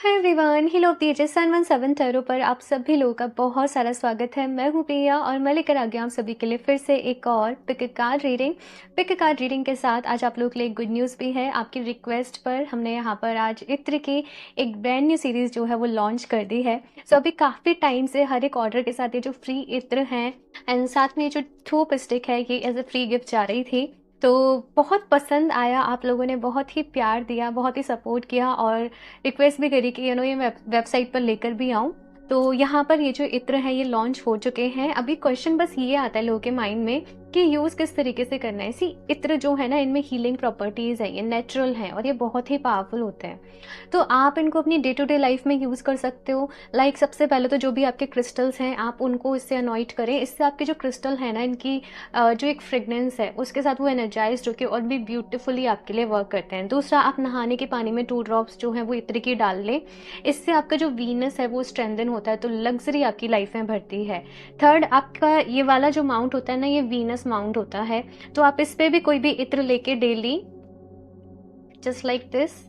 Hi everyone, hello तेजस 717 tarot पर आप सभी लोगों का बहुत सारा स्वागत है। मैं हूँ प्रिया और मैं लेकर आ गया आप सभी के लिए फिर से एक और पिक कार्ड रीडिंग के साथ आज आप लोगों के लिए एक गुड न्यूज़ भी है। आपकी रिक्वेस्ट पर हमने यहाँ पर आज इत्र की एक ब्रांड न्यू सीरीज़ जो है वो लॉन्च कर दी है। सो अभी काफ़ी टाइम से हर एक ऑर्डर के साथ ये जो फ्री इत्र हैं एंड साथ में ये जो धूप स्टिक है ये एज ए फ्री गिफ्ट जा रही थी। तो बहुत पसंद आया, आप लोगों ने बहुत ही प्यार दिया, बहुत ही सपोर्ट किया और रिक्वेस्ट भी करी कि ये वेबसाइट पर लेकर भी आऊँ। तो यहाँ पर ये जो इत्र है ये लॉन्च हो चुके हैं। अभी क्वेश्चन बस ये आता है लोगों के माइंड में कि यूज़ किस तरीके से करना है। इसी इत्र जो है ना, इनमें हीलिंग प्रॉपर्टीज़ है, ये नेचुरल हैं और ये बहुत ही पावरफुल होते हैं। तो आप इनको अपनी डे टू डे लाइफ में यूज़ कर सकते हो। लाइक सबसे पहले तो जो भी आपके क्रिस्टल्स हैं आप उनको इससे अनॉइंट करें। इससे आपके जो क्रिस्टल है ना, इनकी जो एक फ्रेगनेंस है उसके साथ वो एनर्जाइज होकर और भी ब्यूटीफुली आपके लिए वर्क करते हैं। दूसरा, आप नहाने के पानी में 2 ड्रॉप्स जो है वो इत्र की डाल लें। इससे आपका जो वीनस है वो स्ट्रेंथन होता है, तो लग्जरी आपकी लाइफ में बढ़ती है। थर्ड, आपका ये वाला जो माउंट होता है ना, ये वीनस माउंट होता है। तो आप इस पे भी कोई भी इत्र लेके डेली जस्ट लाइक दिस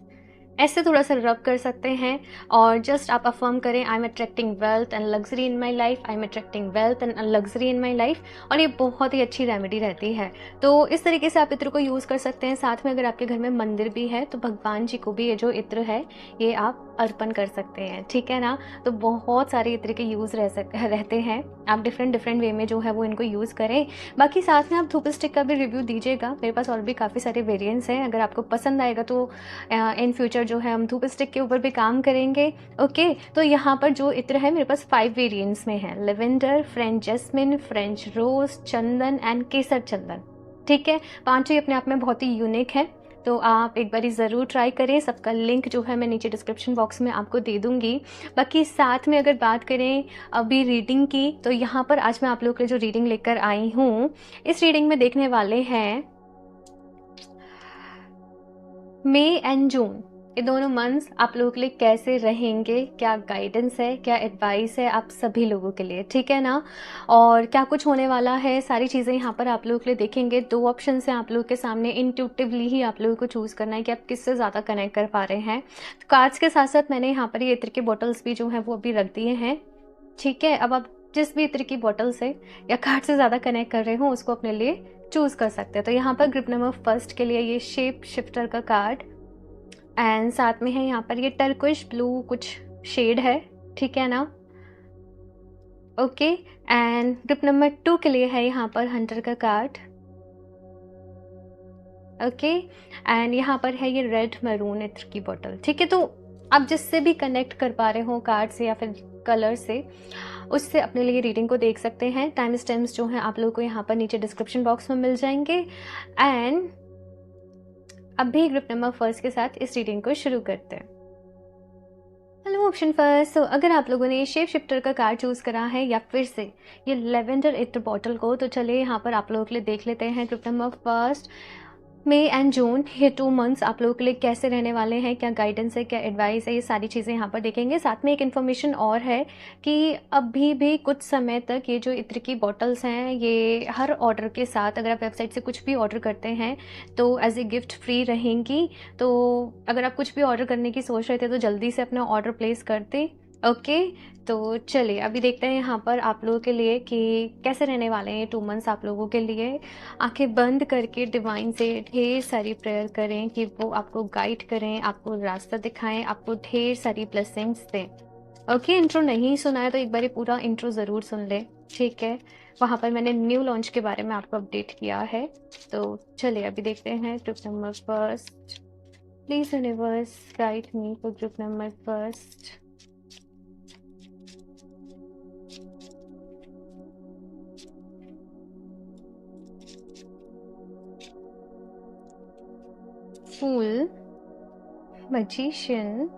ऐसे थोड़ा सा रब कर सकते हैं और जस्ट आप अफर्म करें, I am attracting wealth and luxury in my life, I am attracting wealth and luxury in my life. और ये बहुत ही अच्छी रेमेडी रहती है। तो इस तरीके से आप इत्र को यूज़ कर सकते हैं। साथ में अगर आपके घर में मंदिर भी है तो भगवान जी को भी ये जो इत्र है ये आप अर्पण कर सकते हैं, ठीक है ना। तो बहुत सारे इत्र के यूज़ रहते हैं। आप डिफरेंट वे में जो है वो इनको यूज़ करें। बाकी साथ में आप धूप स्टिक का भी रिव्यू दीजिएगा, मेरे पास और भी काफ़ी सारे वेरिएंट्स हैं। अगर आपको पसंद आएगा तो इन फ्यूचर जो है हम धूप स्टिक के ऊपर भी काम करेंगे। ओके, तो यहाँ पर जो इत्र है मेरे पास 5 वेरिएंट्स में है, lavender, French jasmine, French rose, चंदन एंड केसर चंदन। ठीक है, 5 ही अपने आप में बहुत ही यूनिक है। तो आप एक बारी ज़रूर ट्राई करें। सबका लिंक जो है मैं नीचे डिस्क्रिप्शन बॉक्स में आपको दे दूँगी। बाकी साथ में अगर बात करें अभी रीडिंग की, तो यहाँ पर आज मैं आप लोगों के लिए जो रीडिंग लेकर आई हूँ, इस रीडिंग में देखने वाले हैं मई एंड जून, ये दोनों मंथ्स आप लोगों के लिए कैसे रहेंगे, क्या गाइडेंस है, क्या एडवाइस है आप सभी लोगों के लिए, ठीक है ना। और क्या कुछ होने वाला है, सारी चीज़ें यहाँ पर आप लोगों के लिए देखेंगे। 2 ऑप्शन हैं आप लोगों के सामने, इंट्यूटिवली ही आप लोगों को चूज़ करना है कि आप किससे ज़्यादा कनेक्ट कर पा रहे हैं। तो कार्ड्स के साथ साथ मैंने यहाँ पर ये इत्र के बॉटल्स भी जो हैं वो अभी रख दिए हैं, ठीक है। अब आप जिस भी इत्र की बॉटल से या कार्ड से ज़्यादा कनेक्ट कर रहे हो उसको अपने लिए चूज़ कर सकते हैं। तो यहाँ पर ग्रुप नंबर फर्स्ट के लिए ये शेप शिफ्टर का कार्ड एंड साथ में है यहाँ पर ये टर्किश ब्लू कुछ शेड है, ठीक है ना। ओके, एंड ग्रुप नंबर 2 के लिए है यहाँ पर हंटर का कार्ड। ओके, एंड यहाँ पर है ये रेड मैरून इत्र की बोतल, ठीक है। तो आप जिससे भी कनेक्ट कर पा रहे हो कार्ड से या फिर कलर से, उससे अपने लिए रीडिंग को देख सकते हैं। टाइम स्टैम्प्स जो हैं आप लोगों को यहाँ पर नीचे डिस्क्रिप्शन बॉक्स में मिल जाएंगे। एंड अभी ग्रुप नंबर फर्स्ट के साथ इस रीडिंग को शुरू करते हैं। Hello option first. तो अगर आप लोगों ने शेप शिफ्टर का कार्ड चूज़ करा है या फिर से ये लेवेंडर इत्र बॉटल को, तो चलिए यहाँ पर आप लोगों के लिए देख लेते हैं group number first, May and June, ये 2 मंथ्स आप लोगों के लिए कैसे रहने वाले हैं, क्या गाइडेंस है, क्या एडवाइस है, ये सारी चीज़ें यहाँ पर देखेंगे। साथ में एक इन्फॉर्मेशन और है कि अभी भी कुछ समय तक ये जो इत्र की बॉटल्स हैं ये हर ऑर्डर के साथ, अगर आप वेबसाइट से कुछ भी ऑर्डर करते हैं तो एज ए गिफ्ट फ्री रहेंगी। तो अगर आप कुछ भी ऑर्डर करने की सोच रहे थे तो जल्दी से अपना ऑर्डर प्लेस कर दें। ओके, तो चलिए अभी देखते हैं यहाँ पर आप लोगों के लिए कि कैसे रहने वाले हैं ये 2 मंथ्स आप लोगों के लिए। आंखें बंद करके डिवाइन से ढेर सारी प्रेयर करें कि वो आपको गाइड करें, आपको रास्ता दिखाएं, आपको ढेर सारी ब्लेसिंग्स दें। ओके, इंट्रो नहीं सुना है तो एक बार पूरा इंट्रो ज़रूर सुन लें, ठीक है। वहाँ पर मैंने न्यू लॉन्च के बारे में आपको अपडेट किया है। तो चलिए अभी देखते हैं group number first. Please universe guide me for group number first. Fool, Magician,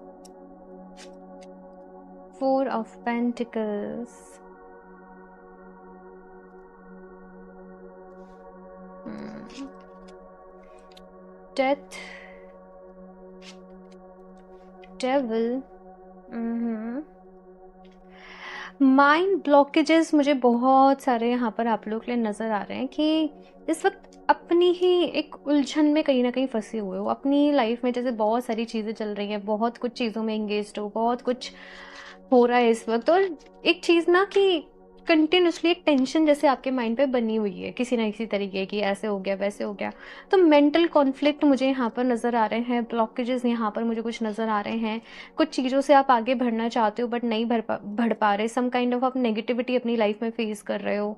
4 of Pentacles, Death, Devil, mind blockages मुझे बहुत सारे यहाँ पर आप लोग के लिए नज़र आ रहे हैं कि इस वक्त अपनी ही एक उलझन में कहीं न कहीं फँसे हुए हो। अपनी लाइफ़ में जैसे बहुत सारी चीज़ें चल रही हैं, बहुत कुछ चीज़ों में एंगेज्ड हो, बहुत कुछ हो रहा है इस वक़्त, और एक चीज़ ना कि कंटिन्यूअसली एक टेंशन जैसे आपके माइंड पे बनी हुई है, किसी न किसी तरीके की, ऐसे हो गया, वैसे हो गया। तो मेंटल कॉन्फ्लिक्ट मुझे यहाँ पर नज़र आ रहे हैं, ब्लॉकेजेज़ यहाँ पर मुझे कुछ नज़र आ रहे हैं। कुछ चीज़ों से आप आगे बढ़ना चाहते हो बट नहीं बढ़ पा रहे। सम काइंड ऑफ आप नेगेटिविटी अपनी लाइफ़ में फ़ेस कर रहे हो।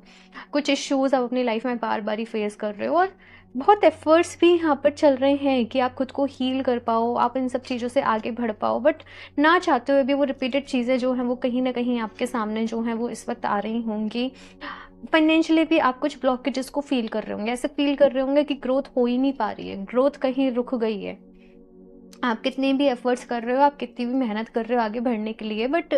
कुछ इश्यूज़ आप अपनी लाइफ़ में बार-बार ही फ़ेस कर रहे हो, और बहुत एफ़र्ट्स भी यहाँ पर चल रहे हैं कि आप खुद को हील कर पाओ, आप इन सब चीज़ों से आगे बढ़ पाओ, बट ना चाहते हुए भी वो रिपीटेड चीज़ें जो हैं वो कहीं न कहीं आपके सामने जो हैं वो इस वक़्त आ रही होंगी। फाइनेंशियली भी आप कुछ ब्लॉकेजेस को फ़ील कर रहे होंगे, ऐसे फ़ील कर रहे होंगे कि ग्रोथ हो ही नहीं पा रही है, ग्रोथ कहीं रुक गई है। आप कितने भी एफ़र्ट्स कर रहे हो, आप कितनी भी मेहनत कर रहे हो आगे बढ़ने के लिए, बट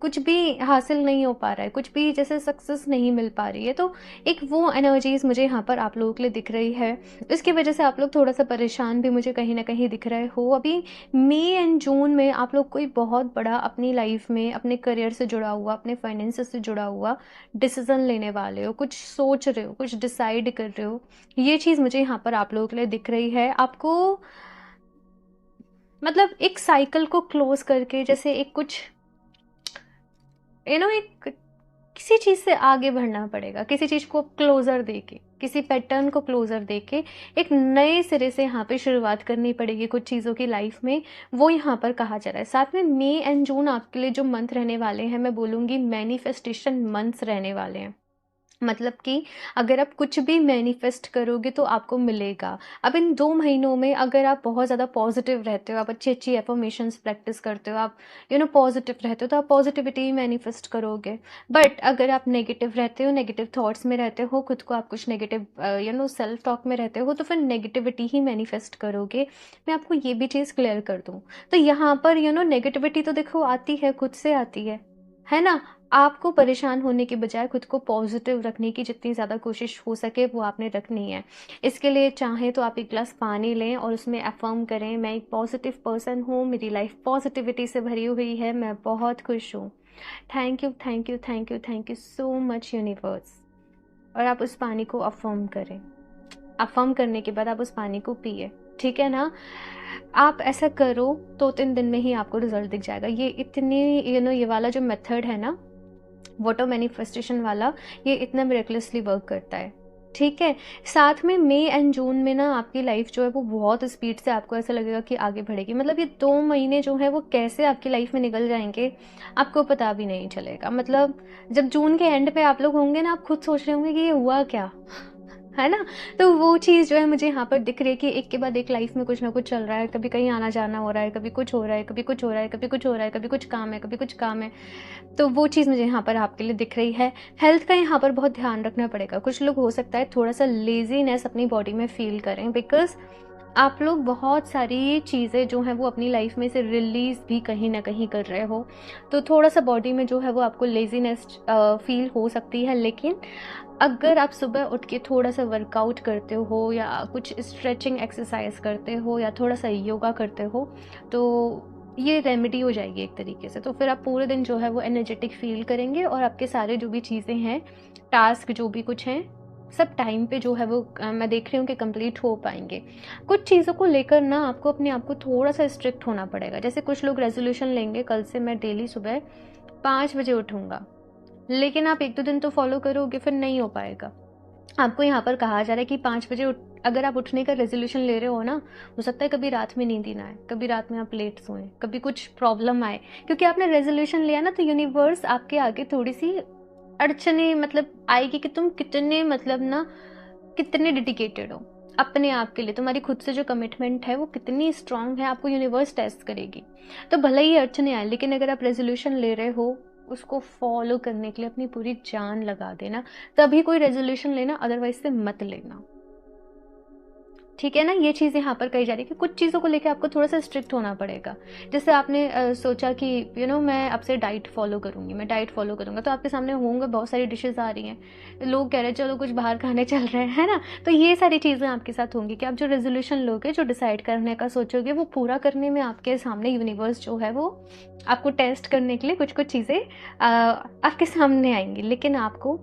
कुछ भी हासिल नहीं हो पा रहा है, कुछ भी जैसे सक्सेस नहीं मिल पा रही है। तो एक वो एनर्जीज़ मुझे यहाँ पर आप लोगों के लिए दिख रही है। इसकी वजह से आप लोग थोड़ा-सा परेशान भी मुझे कहीं न कहीं दिख रहे हो। अभी मई एंड जून में आप लोग कोई बहुत बड़ा अपनी लाइफ़ में, अपने करियर से जुड़ा हुआ, अपने फाइनेंसेस से जुड़ा हुआ डिसीज़न लेने वाले हो, कुछ सोच रहे हो, कुछ डिसाइड कर रहे हो। ये चीज़ मुझे यहाँ पर आप लोगों के लिए दिख रही है। आपको मतलब एक साइकिल को क्लोज़ करके, जैसे एक कुछ एक किसी चीज़ से आगे बढ़ना पड़ेगा, किसी चीज़ को क्लोज़र देके, किसी पैटर्न को क्लोज़र देके एक नए सिरे से यहाँ पे शुरुआत करनी पड़ेगी कुछ चीज़ों की लाइफ़ में, वो यहाँ पर कहा जा रहा है। साथ में मई एंड जून आपके लिए जो मंथ रहने वाले हैं, मैं बोलूँगी मैनिफेस्टेशन मंथ्स रहने वाले हैं। मतलब कि अगर आप कुछ भी मैनिफेस्ट करोगे तो आपको मिलेगा। अब इन 2 महीनों में अगर आप बहुत ज़्यादा पॉज़िटिव रहते हो, आप अच्छी-अच्छी अफ़र्मेशंस प्रैक्टिस करते हो, आप पॉज़िटिव रहते हो, तो आप पॉज़िटिविटी ही मैनिफेस्ट करोगे। बट अगर आप नेगेटिव रहते हो, नेगेटिव थॉट्स में रहते हो, खुद को आप कुछ नेगेटिव सेल्फ टॉक में रहते हो, तो फिर नेगेटिविटी ही मैनिफेस्ट करोगे। मैं आपको ये भी चीज़ क्लियर कर दूँ। तो यहाँ पर नेगेटिविटी तो देखो आती है, खुद से आती है ना? आपको परेशान होने के बजाय खुद को पॉजिटिव रखने की जितनी ज़्यादा कोशिश हो सके वो आपने रखनी है। इसके लिए चाहें तो आप एक ग्लास पानी लें और उसमें अफ़र्म करें, मैं एक पॉजिटिव पर्सन हूँ, मेरी लाइफ पॉजिटिविटी से भरी हुई है, मैं बहुत खुश हूँ। Thank you, thank you, thank you, thank you so much universe. और आप उस पानी को अफ़र्म करें। अफ़र्म करने के बाद आप उस पानी को पिए, ठीक है ना? आप ऐसा करो 2-3 दिन में ही आपको रिज़ल्ट दिख जाएगा। ये इतनी ये वाला जो मेथड है ना, वाटर मैनिफेस्टेशन वाला, ये इतना मिरेकलसली वर्क करता है, ठीक है? साथ में मई एंड जून में ना आपकी लाइफ जो है वो बहुत स्पीड से आपको ऐसा लगेगा कि आगे बढ़ेगी। मतलब ये 2 महीने जो है वो कैसे आपकी लाइफ में निकल जाएँगे, आपको पता भी नहीं चलेगा। मतलब जब जून के एंड पे आप लोग होंगे ना, आप खुद सोच रहे होंगे कि ये हुआ क्या? है ना? तो वो चीज़ जो है मुझे यहाँ पर दिख रही है कि एक के बाद एक लाइफ में कुछ ना कुछ चल रहा है, कभी कहीं आना-जाना हो रहा है, कभी कुछ हो रहा है, कभी कुछ हो रहा है, कभी कुछ हो रहा है, कभी कुछ काम है, कभी कुछ काम है। तो वो चीज़ मुझे यहाँ पर आपके लिए दिख रही है। हेल्थ का यहाँ पर बहुत ध्यान रखना पड़ेगा। कुछ लोग हो सकता है थोड़ा-सा लेज़ीनेस अपनी बॉडी में फ़ील करें, बिकॉज़ आप लोग बहुत सारी चीज़ें जो हैं वो अपनी लाइफ में से रिलीज़ भी कहीं न कहीं कर रहे हो। तो थोड़ा-सा बॉडी में जो है वो आपको लेज़ीनेस फ़ील हो सकती है, लेकिन अगर आप सुबह उठ के थोड़ा-सा वर्कआउट करते हो या कुछ स्ट्रेचिंग एक्सरसाइज़ करते हो या थोड़ा-सा योगा करते हो, तो ये रेमेडी हो जाएगी एक तरीके से। तो फिर आप पूरे दिन जो है वो एनर्जेटिक फ़ील करेंगे और आपके सारे जो भी चीज़ें हैं, टास्क जो भी कुछ हैं, सब टाइम पे जो है वो मैं देख रही हूँ कि कंप्लीट हो पाएँगे। कुछ चीज़ों को लेकर ना आपको अपने आप को थोड़ा-सा स्ट्रिक्ट होना पड़ेगा। जैसे कुछ लोग रेज़ोल्यूशन लेंगे, कल से मैं डेली सुबह 5 बजे उठूँगा। लेकिन आप 1-2 दिन तो फ़ॉलो करोगे, फिर नहीं हो पाएगा। आपको यहाँ पर कहा जा रहा है कि 5 बजे अगर आप उठने का रेज़ोल्यूशन ले रहे हो ना, हो सकता है कभी रात में नींद ही ना आए, कभी रात में आप लेट सोएँ, कभी कुछ प्रॉब्लम आए। क्योंकि आपने रेज़ोल्यूशन लिया ना, तो यूनिवर्स आपके आगे थोड़ी-सी अड़चनें मतलब आएगी कि तुम कितने मतलब ना कितने डेडिकेटेड हो अपने आप के लिए। तुम्हारी खुद से जो कमिटमेंट है वो कितनी स्ट्रांग है, आपको यूनिवर्स टेस्ट करेगी। तो भले ही अड़चने आए, लेकिन अगर आप रेज़ोल्यूशन ले रहे हो, उसको फॉलो करने के लिए अपनी पूरी जान लगा देना, तभी कोई रेज़ोल्यूशन लेना, अदरवाइज़ से मत लेना। ठीक है ना? ये चीज़ यहाँ पर कही जा रही है कि कुछ चीज़ों को लेके आपको थोड़ा-सा स्ट्रिक्ट होना पड़ेगा। जैसे आपने सोचा कि मैं अब से डाइट फ़ॉलो करूँगी, मैं डाइट फ़ॉलो करूँगा, तो आपके सामने होंगे बहुत सारी डिशेज़ आ रही हैं। लोग कह रहे हैं चलो कुछ बाहर खाने चल रहे हैं, है ना? तो ये सारी चीज़ें आपके साथ होंगी कि आप जो रेज़ोल्यूशन लोगे, जो डिसाइड करने का सोचोगे, वो पूरा करने में आपके सामने यूनिवर्स जो है वो आपको टेस्ट करने के लिए कुछ-कुछ चीज़ें आपके सामने आएँगी। लेकिन आपको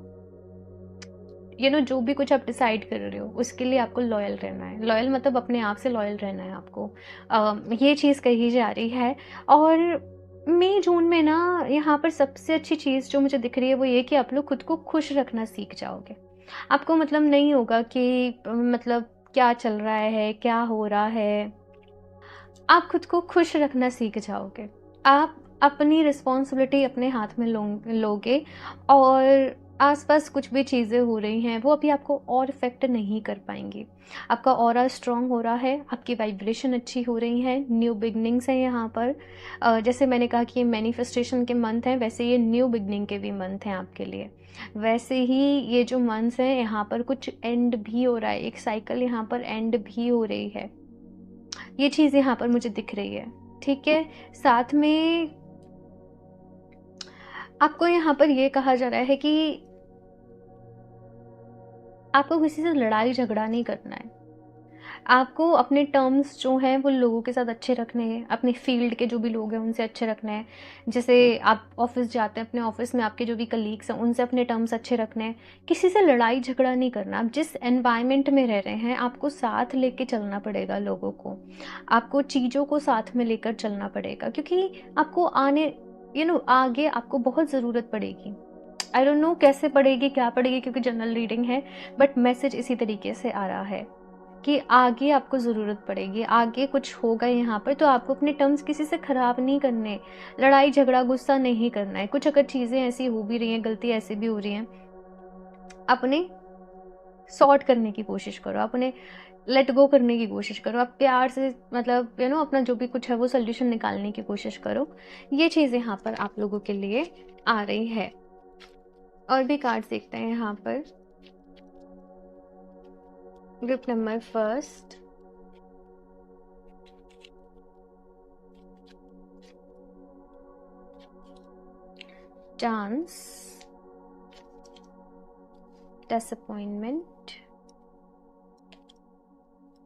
जो भी कुछ आप डिसाइड कर रहे हो उसके लिए आपको लॉयल रहना है। लॉयल मतलब अपने आप से लॉयल रहना है आपको। ये चीज़ कही जा रही है। और मई जून में ना यहाँ पर सबसे अच्छी चीज़ जो मुझे दिख रही है वो ये कि आप लोग खुद को खुश रखना सीख जाओगे। आपको मतलब नहीं होगा कि मतलब क्या चल रहा है, क्या हो रहा है। आप खुद को खुश रखना सीख जाओगे। आप अपनी रिस्पॉन्सिबिलिटी अपने हाथ में लोगे और आसपास कुछ भी चीज़ें हो रही हैं वो अभी आपको और इफ़ेक्ट नहीं कर पाएंगी। आपका ऑरा स्ट्रॉन्ग हो रहा है, आपकी वाइब्रेशन अच्छी हो रही है, न्यू बिगनिंग्स हैं यहाँ पर। जैसे मैंने कहा कि ये मैनिफेस्टेशन के मंथ हैं, वैसे ये न्यू बिगनिंग के भी मंथ हैं आपके लिए। वैसे ही ये जो मंथ्स हैं यहाँ पर कुछ एंड भी हो रहा है, एक साइकिल यहाँ पर एंड भी हो रही है। ये चीज़ यहाँ पर मुझे दिख रही है, ठीक है। साथ में आपको यहाँ पर ये कहा जा रहा है कि आपको किसी से लड़ाई झगड़ा नहीं करना है। आपको अपने टर्म्स जो हैं वो लोगों के साथ अच्छे रखने हैं, अपने फील्ड के जो भी लोग हैं उनसे अच्छे रखने हैं। जैसे आप ऑफिस जाते हैं, अपने ऑफिस में आपके जो भी कलीग्स हैं उनसे अपने टर्म्स अच्छे रखने हैं। किसी से लड़ाई झगड़ा नहीं करना। आप जिस एनवायरनमेंट में रह रहे हैं आपको साथ लेके चलना पड़ेगा लोगों को। आपको चीज़ों को साथ में लेकर चलना पड़ेगा क्योंकि आपको आगे आपको बहुत ज़रूरत पड़ेगी। आई डोंट नो कैसे पड़ेगी, क्या पड़ेगी, क्योंकि जनरल रीडिंग है, बट मैसेज इसी तरीके से आ रहा है कि आगे आपको ज़रूरत पड़ेगी, आगे कुछ होगा यहाँ पर। तो आपको अपने टर्म्स किसी से ख़राब नहीं करने, लड़ाई झगड़ा गुस्सा नहीं करना है। कुछ अगर चीज़ें ऐसी हो भी रही हैं, गलती ऐसी भी हो रही हैं, अपने सॉर्ट करने की कोशिश करो, अपने लेट गो करने की कोशिश करो। आप प्यार से मतलब अपना जो भी कुछ है वो सोल्यूशन निकालने की कोशिश करो। ये चीज़ यहाँ पर आप लोगों के लिए आ रही है। और भी कार्ड्स देखते हैं यहाँ पर। Group number first, dance, disappointment,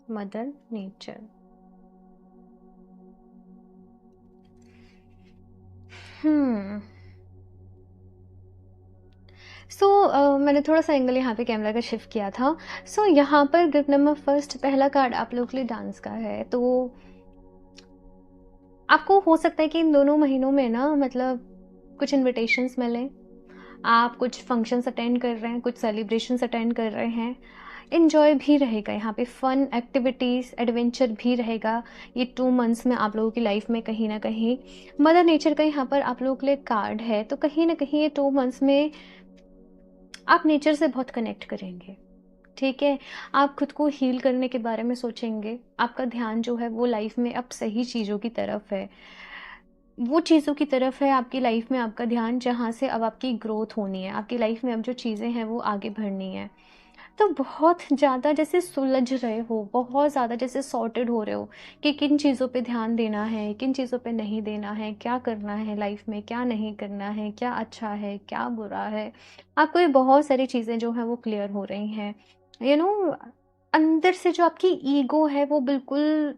mother nature. मैंने थोड़ा सा एंगल यहाँ पे कैमरा का शिफ्ट किया था। यहाँ पर ग्रुप नंबर फर्स्ट पहला कार्ड आप लोग के लिए डांस का है। तो आपको हो सकता है कि इन दोनों महीनों में ना मतलब कुछ इनविटेशंस मिलें, आप कुछ फंक्शंस अटेंड कर रहे हैं, कुछ सेलिब्रेशंस अटेंड कर रहे हैं। इन्जॉय भी रहेगा यहाँ पे, फन एक्टिविटीज़ एडवेंचर भी रहेगा ये 2 मंथ्स में आप लोगों की लाइफ में कहीं ना कहीं। मदर नेचर का यहाँ पर आप लोगों के लिए कार्ड है, तो कहीं ना कहीं ये 2 मंथ्स में आप नेचर से बहुत कनेक्ट करेंगे, ठीक है। आप खुद को हील करने के बारे में सोचेंगे। आपका ध्यान जो है वो लाइफ में अब सही चीज़ों की तरफ है, वो चीज़ों की तरफ है आपकी लाइफ में आपका ध्यान जहाँ से अब आपकी ग्रोथ होनी है। आपकी लाइफ में अब जो चीज़ें हैं वो आगे बढ़नी है। तो बहुत ज़्यादा जैसे सुलझ रहे हो, बहुत ज़्यादा जैसे सॉर्टेड हो रहे हो कि किन चीज़ों पे ध्यान देना है, किन चीज़ों पे नहीं देना है, क्या करना है लाइफ में, क्या नहीं करना है, क्या अच्छा है, क्या बुरा है। आपको ये बहुत सारी चीज़ें जो हैं वो क्लियर हो रही हैं। यू नो अंदर से जो आपकी ईगो है वो बिल्कुल,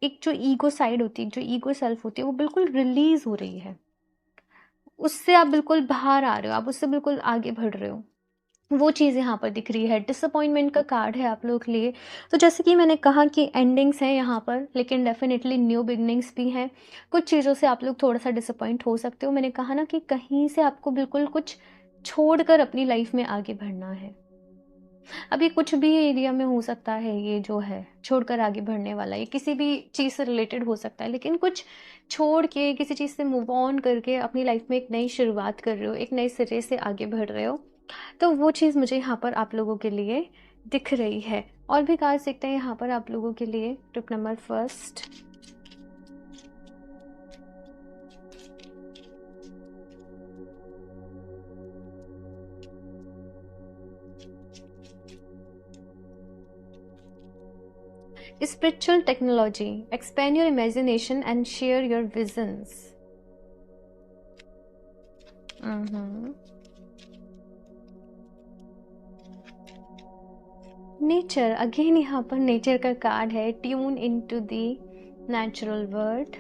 एक जो ईगो साइड होती है, जो ईगो सेल्फ होती है, वो बिल्कुल रिलीज हो रही है। उससे आप बिल्कुल बाहर आ रहे हो, आप उससे बिल्कुल आगे बढ़ रहे हो। वो चीज़ यहाँ पर दिख रही है। डिसअपॉइंटमेंट का कार्ड है आप लोग के लिए। तो जैसे कि मैंने कहा कि एंडिंग्स हैं यहाँ पर, लेकिन डेफिनेटली न्यू बिगनिंग्स भी हैं। कुछ चीज़ों से आप लोग थोड़ा सा डिसअपॉइंट हो सकते हो। मैंने कहा ना कि कहीं से आपको बिल्कुल कुछ छोड़कर अपनी लाइफ में आगे बढ़ना है। अभी कुछ भी एरिया में हो सकता है, ये जो है छोड़कर आगे बढ़ने वाला, ये किसी भी चीज़ से रिलेटेड हो सकता है, लेकिन कुछ छोड़ के किसी चीज़ से मूव ऑन करके अपनी लाइफ में एक नई शुरुआत कर रहे हो, एक नए सिरे से आगे बढ़ रहे हो। तो वो चीज़ मुझे यहाँ पर आप लोगों के लिए दिख रही है। और भी कार्ड्स देखते हैं यहाँ पर आप लोगों के लिए। Trip number first, spiritual technology, expand your imagination and share your visions. Nature, again यहाँ पर नेचर का कार्ड है। Tune into the natural world.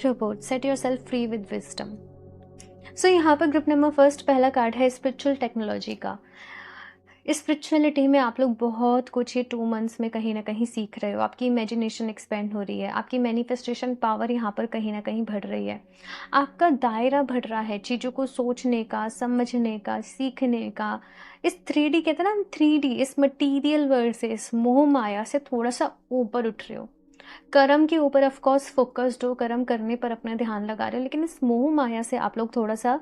Robot, set yourself free with wisdom. So यहाँ पर ग्रुप नंबर फर्स्ट पहला card है spiritual technology का। Spirituality में आप लोग बहुत कुछ ये 2 मंथ्स में कहीं ना कहीं सीख रहे हो। आपकी इमेजिनेशन एक्सपेंड हो रही है, आपकी मैनिफेस्टेशन पावर यहाँ पर कहीं ना कहीं बढ़ रही है, आपका दायरा बढ़ रहा है चीज़ों को सोचने का, समझने का, सीखने का। इस 3D कहते हैं ना, 3D इस मटीरियल वर्ल्ड से, इस मोह माया से थोड़ा सा ऊपर उठ रहे हो। कर्म के ऊपर ऑफ कोर्स फोकस्ड हो, कर्म करने पर अपना ध्यान लगा रहे हो, लेकिन इस मोह माया से आप लोग थोड़ा सा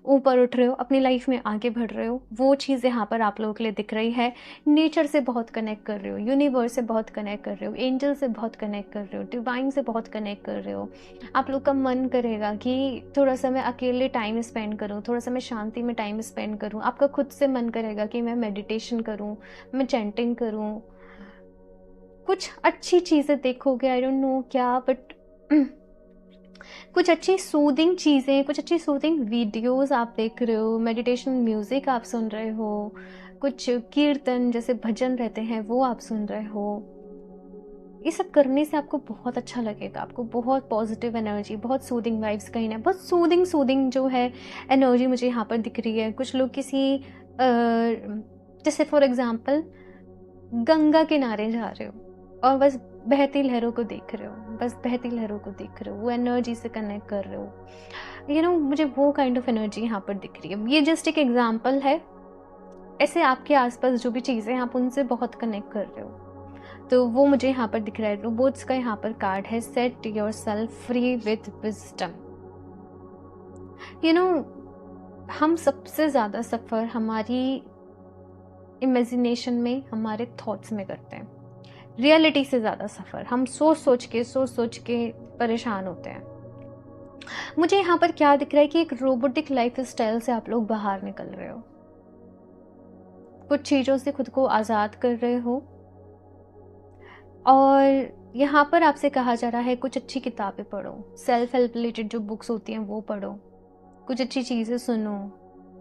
ऊपर उठ रहे हो, अपनी लाइफ में आगे बढ़ रहे हो। वो चीज़ यहाँ पर आप लोगों के लिए दिख रही है। नेचर से बहुत कनेक्ट कर रहे हो, यूनिवर्स से बहुत कनेक्ट कर रहे हो, एंजल से बहुत कनेक्ट कर रहे हो, डिवाइन से बहुत कनेक्ट कर रहे हो। आप लोग का मन करेगा कि थोड़ा सा मैं अकेले टाइम स्पेंड करूँ, थोड़ा सा मैं शांति में टाइम स्पेंड करूँ। आपका खुद से मन करेगा कि मैं मेडिटेशन करूँ, मैं चैंटिंग करूँ, कुछ अच्छी चीज़ें देखोगे। आई डोंट नो क्या, बट कुछ अच्छी सूदिंग चीज़ें, कुछ अच्छी सूदिंग वीडियोस आप देख रहे हो, मेडिटेशन म्यूज़िक आप सुन रहे हो, कुछ कीर्तन जैसे भजन रहते हैं वो आप सुन रहे हो। ये सब करने से आपको बहुत अच्छा लगेगा, आपको बहुत पॉजिटिव एनर्जी, बहुत सूदिंग वाइब्स, कहीं ना बहुत सूदिंग जो है एनर्जी मुझे यहाँ पर दिख रही है। कुछ लोग किसी जैसे फॉर एग्जांपल गंगा किनारे जा रहे हो और बस बहती लहरों को देख रहे हो, बस बहती लहरों को देख रहे हो, वो एनर्जी से कनेक्ट कर रहे हो। मुझे वो काइंड ऑफ एनर्जी यहाँ पर दिख रही है। ये जस्ट एक एग्जांपल है। ऐसे आपके आसपास जो भी चीज़ें हैं आप उनसे बहुत कनेक्ट कर रहे हो, तो वो मुझे यहाँ पर दिख रहा है। रोबोट्स का यहाँ पर कार्ड है set yourself free with wisdom. हम सबसे ज़्यादा सफ़र हमारी इमेजिनेशन में, हमारे थॉट्स में करते हैं। रियलिटी से ज़्यादा सफ़र हम सोच सोच के परेशान होते हैं। मुझे यहाँ पर क्या दिख रहा है कि एक रोबोटिक लाइफ स्टाइल से आप लोग बाहर निकल रहे हो, कुछ चीज़ों से खुद को आज़ाद कर रहे हो। और यहाँ पर आपसे कहा जा रहा है कुछ अच्छी किताबें पढ़ो, सेल्फ हेल्प रिलेटेड जो बुक्स होती हैं वो पढ़ो, कुछ अच्छी चीज़ें सुनो,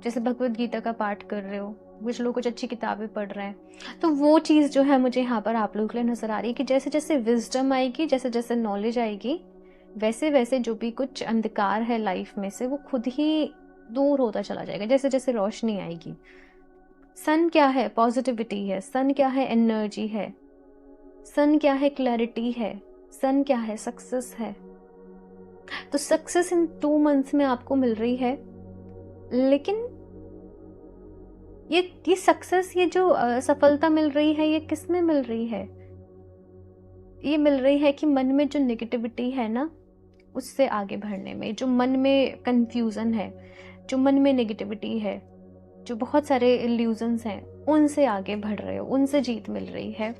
जैसे भगवद गीता का पाठ कर रहे हो, कुछ लोग कुछ अच्छी किताबें पढ़ रहे हैं। तो वो चीज़ जो है मुझे यहाँ पर आप लोगों के लिए नज़र आ रही है कि जैसे जैसे विजडम आएगी, जैसे जैसे नॉलेज आएगी, वैसे वैसे जो भी कुछ अंधकार है लाइफ में से वो खुद ही दूर होता चला जाएगा, जैसे जैसे रोशनी आएगी। सन क्या है? पॉजिटिविटी है। सन क्या है? एनर्जी है। सन क्या है? क्लैरिटी है। सन क्या है? सक्सेस है। तो सक्सेस इन 2 मंथ्स में आपको मिल रही है, लेकिन ये सक्सेस, ये जो सफलता मिल रही है, ये किस में मिल रही है? ये मिल रही है कि मन में जो नेगेटिविटी है ना, उससे आगे बढ़ने में, जो मन में कंफ्यूजन है, जो मन में नेगेटिविटी है, जो बहुत सारे इल्यूजन्स हैं, उनसे आगे बढ़ रहे हो, उनसे जीत मिल रही है।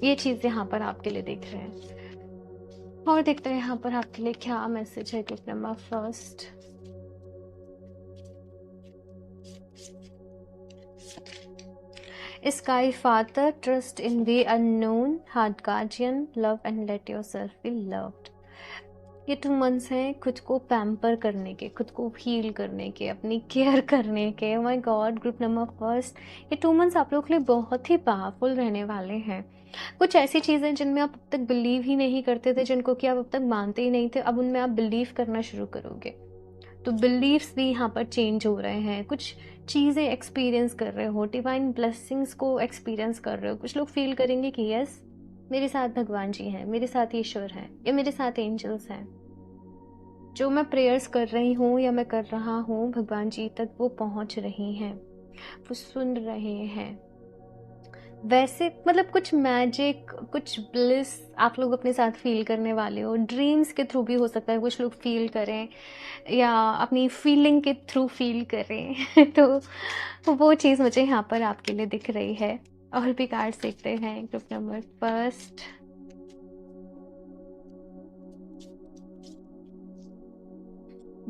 ये चीज़ यहाँ पर आपके लिए दिख रहे हैं। और देखते हैं यहाँ पर आपके लिए क्या मैसेज है group number first. Sky Father, trust in the unknown, heart guardian, love and let yourself be loved. ये 2 मंथ्स हैं खुद को पैम्पर करने के, खुद को हील करने के, अपनी केयर करने के। My God, group number first, ये 2 मंथ्स आप लोग के लिए बहुत ही पावरफुल रहने वाले हैं। कुछ ऐसी चीज़ें जिनमें आप अब तक बिलीव ही नहीं करते थे, जिनको कि आप अब तक मानते ही नहीं थे, अब उनमें आप बिलीव करना शुरू करोगे। तो बिलीव्स भी यहाँ पर चेंज हो रहे हैं, कुछ चीज़ें एक्सपीरियंस कर रहे हो, डिवाइन ब्लेसिंग्स को एक्सपीरियंस कर रहे हो। कुछ लोग फील करेंगे कि यस, मेरे साथ भगवान जी हैं, मेरे साथ ईश्वर हैं, या मेरे साथ एंजल्स हैं। जो मैं प्रेयर्स कर रही हूँ या मैं कर रहा हूँ, भगवान जी तक वो पहुँच रही हैं, वो सुन रहे हैं। वैसे मतलब कुछ मैजिक, कुछ ब्लिस आप लोग अपने साथ फील करने वाले हो। ड्रीम्स के थ्रू भी हो सकता है कुछ लोग फील करें, या अपनी फीलिंग के थ्रू फील करें। तो वो चीज़ मुझे यहाँ पर आपके लिए दिख रही है। और भी कार्ड्स देखते हैं group number first.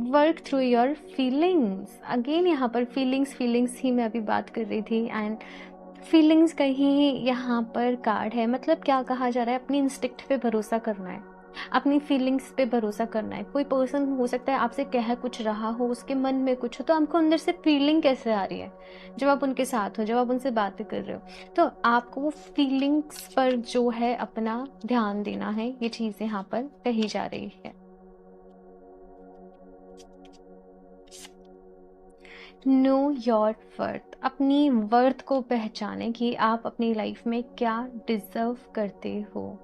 Work through your feelings. Again यहाँ पर फीलिंग्स ही मैं अभी बात कर रही थी, एंड फीलिंग्स का ही यहाँ पर कार्ड है। मतलब क्या कहा जा रहा है, अपनी इंस्टिक्ट पे भरोसा करना है, अपनी फीलिंग्स पे भरोसा करना है। कोई पर्सन हो सकता है आपसे कह कुछ रहा हो, उसके मन में कुछ हो, तो आपको अंदर से फीलिंग कैसे आ रही है जब आप उनके साथ हो, जब आप उनसे बातें कर रहे हो। तो आपको वो फीलिंग्स पर जो है अपना ध्यान देना है, ये चीज़ यहाँ पर कही जा रही है। नो योर वर्थ, अपनी वर्थ को पहचानें कि आप अपनी लाइफ में क्या डिज़र्व करते हो,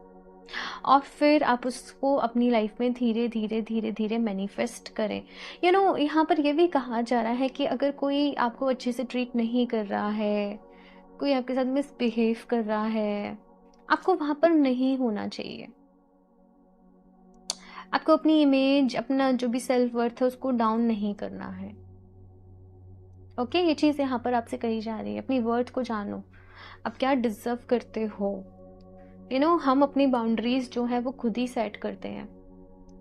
और फिर आप उसको अपनी लाइफ में धीरे धीरे धीरे धीरे मैनिफेस्ट करें। यहाँ पर यह भी कहा जा रहा है कि अगर कोई आपको अच्छे से ट्रीट नहीं कर रहा है, कोई आपके साथ मिसबिहेव कर रहा है, आपको वहाँ पर नहीं होना चाहिए। आपको अपनी इमेज, अपना जो भी सेल्फ वर्थ है उसको डाउन नहीं करना है। ओके, ये चीज़ यहाँ पर आपसे कही जा रही है। अपनी वर्थ को जानो, आप क्या डिजर्व करते हो। हम अपनी बाउंड्रीज जो है वो खुद ही सेट करते हैं,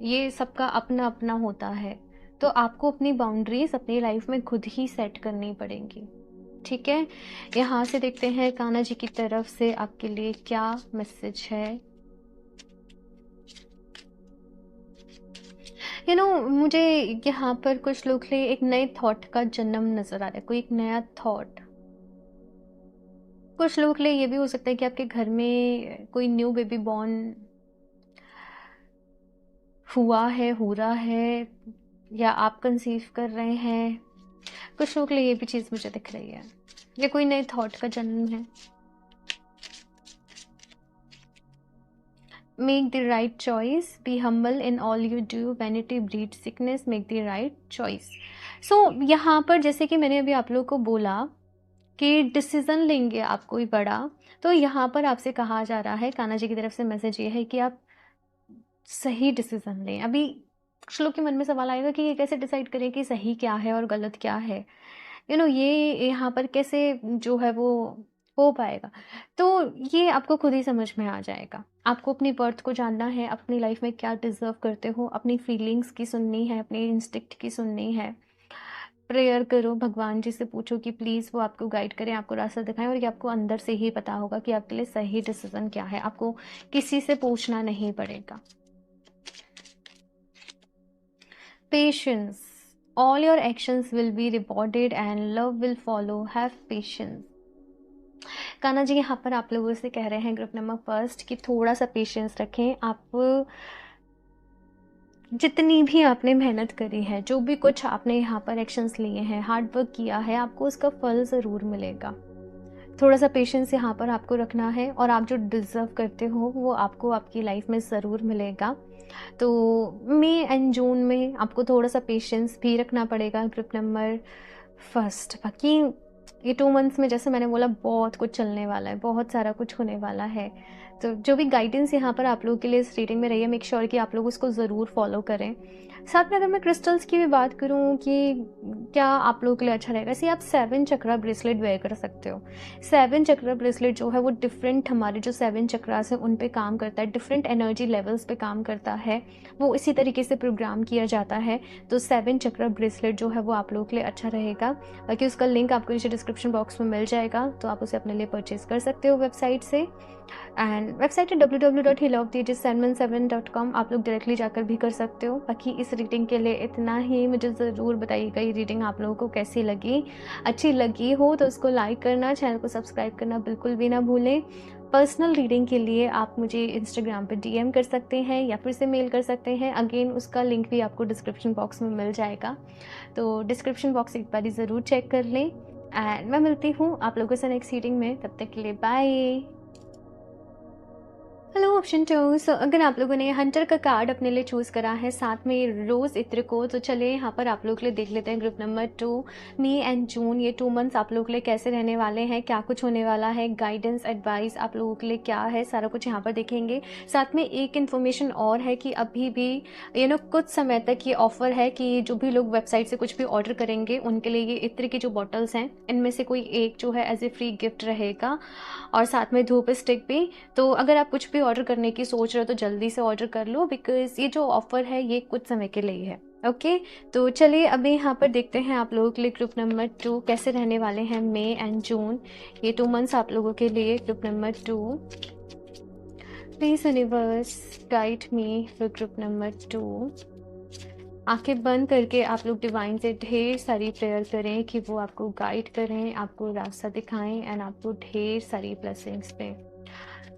ये सबका अपना अपना होता है। तो आपको अपनी बाउंड्रीज अपनी लाइफ में खुद ही सेट करनी पड़ेंगी। ठीक है, यहाँ से देखते हैं कान्हा जी की तरफ से आपके लिए क्या मैसेज है। मुझे यहाँ पर कुछ लोग के लिए एक नए थॉट का जन्म नजर आ रहा है, कोई एक नया थॉट। कुछ लोगों के लिए ये भी हो सकता है कि आपके घर में कोई न्यू बेबी बॉर्न हुआ है, हो रहा है, या आप कंसीव कर रहे हैं। कुछ लोगों के लिए ये भी चीज़ मुझे दिख रही है, ये कोई नए थॉट का जन्म है। Make the right choice. Be humble in all you do. Vanity breeds sickness. Make the right choice. So यहाँ पर जैसे कि मैंने अभी आप लोगों को बोला कि डिसीज़न लेंगे आप कोई बड़ा, तो यहाँ पर आपसे कहा जा रहा है, कान्हा जी की तरफ से मैसेज ये है कि आप सही डिसीज़न लें। अभी कुछ लोग के मन में सवाल आएगा कि ये कैसे डिसाइड करें कि सही क्या है और गलत क्या है। ये यहाँ पर कैसे जो है वो हो पाएगा। तो ये आपको खुद ही समझ में आ जाएगा। आपको अपनी वर्थ को जानना है, अपनी लाइफ में क्या डिज़र्व करते हो, अपनी फीलिंग्स की सुननी है, अपनी इंस्टिक्ट की सुननी है। प्रेयर करो, भगवान जी से पूछो कि प्लीज़ वो आपको गाइड करें, आपको रास्ता दिखाएं, और ये आपको अंदर से ही पता होगा कि आपके लिए सही डिसीज़न क्या है। आपको किसी से पूछना नहीं पड़ेगा। Patience, all your actions will be rewarded and love will follow. Have patience. Kanha ji यहाँ पर आप लोगों से कह रहे हैं, ग्रुप नंबर फर्स्ट, कि थोड़ा सा पेशेंस रखें। आप जितनी भी आपने मेहनत करी है, जो भी कुछ आपने यहाँ पर एक्शंस लिए हैं, हार्ड वर्क किया है, आपको उसका फल ज़रूर मिलेगा। थोड़ा सा पेशेंस यहाँ पर आपको रखना है, और आप जो डिज़र्व करते हो वो आपको आपकी लाइफ में ज़रूर मिलेगा। तो मई एंड जून में आपको थोड़ा सा पेशेंस भी रखना पड़ेगा, ग्रुप नंबर फर्स्ट। बाकी ये 2 मंथ्स में जैसे मैंने बोला बहुत कुछ चलने वाला है, बहुत सारा कुछ होने वाला है। तो जो भी गाइडेंस यहाँ पर आप लोगों के लिए इस रीडिंग में रही है, मेक श्योर कि आप लोग उसको ज़रूर फॉलो करें। साथ में अगर मैं क्रिस्टल्स की भी बात करूँ कि क्या आप लोगों के लिए अच्छा रहेगा, ऐसे आप 7 चक्रा ब्रेसलेट वेयर कर सकते हो। 7 चक्रा ब्रेसलेट जो है वो डिफरेंट, हमारे जो 7 चक्रास हैं उन पे काम करता है, डिफरेंट एनर्जी लेवल्स पे काम करता है, वो इसी तरीके से प्रोग्राम किया जाता है। तो 7 चक्रा ब्रेसलेट जो है वो आप लोगों के लिए अच्छा रहेगा। बाकी उसका लिंक आपको नीचे डिस्क्रिप्शन बॉक्स में मिल जाएगा, तो आप उसे अपने लिए परचेज कर सकते हो वेबसाइट से। एंड वेबसाइट है www.healoftheages717.com, आप लोग डायरेक्टली जाकर भी कर सकते हो। बाकी इस रीडिंग के लिए इतना ही। मुझे ज़रूर बताइएगा ये रीडिंग आप लोगों को कैसी लगी। अच्छी लगी हो तो उसको लाइक करना, चैनल को सब्सक्राइब करना बिल्कुल भी ना भूलें। पर्सनल रीडिंग के लिए आप मुझे इंस्टाग्राम पे डीएम कर सकते हैं या फिर से मेल कर सकते हैं। अगेन उसका लिंक भी आपको डिस्क्रिप्शन बॉक्स में मिल जाएगा, तो डिस्क्रिप्शन बॉक्स एक बार ज़रूर चेक कर लें। एंड मैं मिलती हूँ आप लोगों से नेक्स्ट रीडिंग में, तब तक के लिए बाय। Hello option 2। सो अगर आप लोगों ने हंटर का कार्ड अपने लिए चूज़ करा है, साथ में रोज़ इत्र को, तो चलिए यहाँ पर आप लोग के लिए देख लेते हैं group number 2, May and June, ये 2 मंथ्स आप लोग के लिए कैसे रहने वाले हैं, क्या कुछ होने वाला है, गाइडेंस एडवाइस आप लोगों के लिए क्या है, सारा कुछ यहाँ पर देखेंगे। साथ में एक इन्फॉर्मेशन और है कि अभी भी कुछ समय तक ये ऑफर है कि जो भी लोग वेबसाइट से कुछ भी ऑर्डर करेंगे उनके लिए ये इत्र की जो बॉटल्स हैं इनमें से कोई एक जो है एज ए फ्री गिफ्ट रहेगा, और साथ में धूप स्टिक भी। तो अगर आप कुछ भी ऑर्डर करने की सोच रहे हो तो जल्दी से ऑर्डर कर लो, बिकॉज ये जो ऑफर है ये कुछ समय के लिए है। ओके, तो चलिए अभी यहाँ पर देखते हैं आप लोगों के लिए ग्रुप नंबर 2 कैसे रहने वाले हैं मई एंड जून, ये 2 मंथ्स आप लोगों के लिए। Group number 2, please universe guide me for group number 2। आंखें बंद करके आप लोग डिवाइन से ढेर सारी प्रेयर करें कि वो आपको गाइड करें, आपको रास्ता दिखाएं, एंड आपको ढेर सारी ब्लेसिंग्स दें।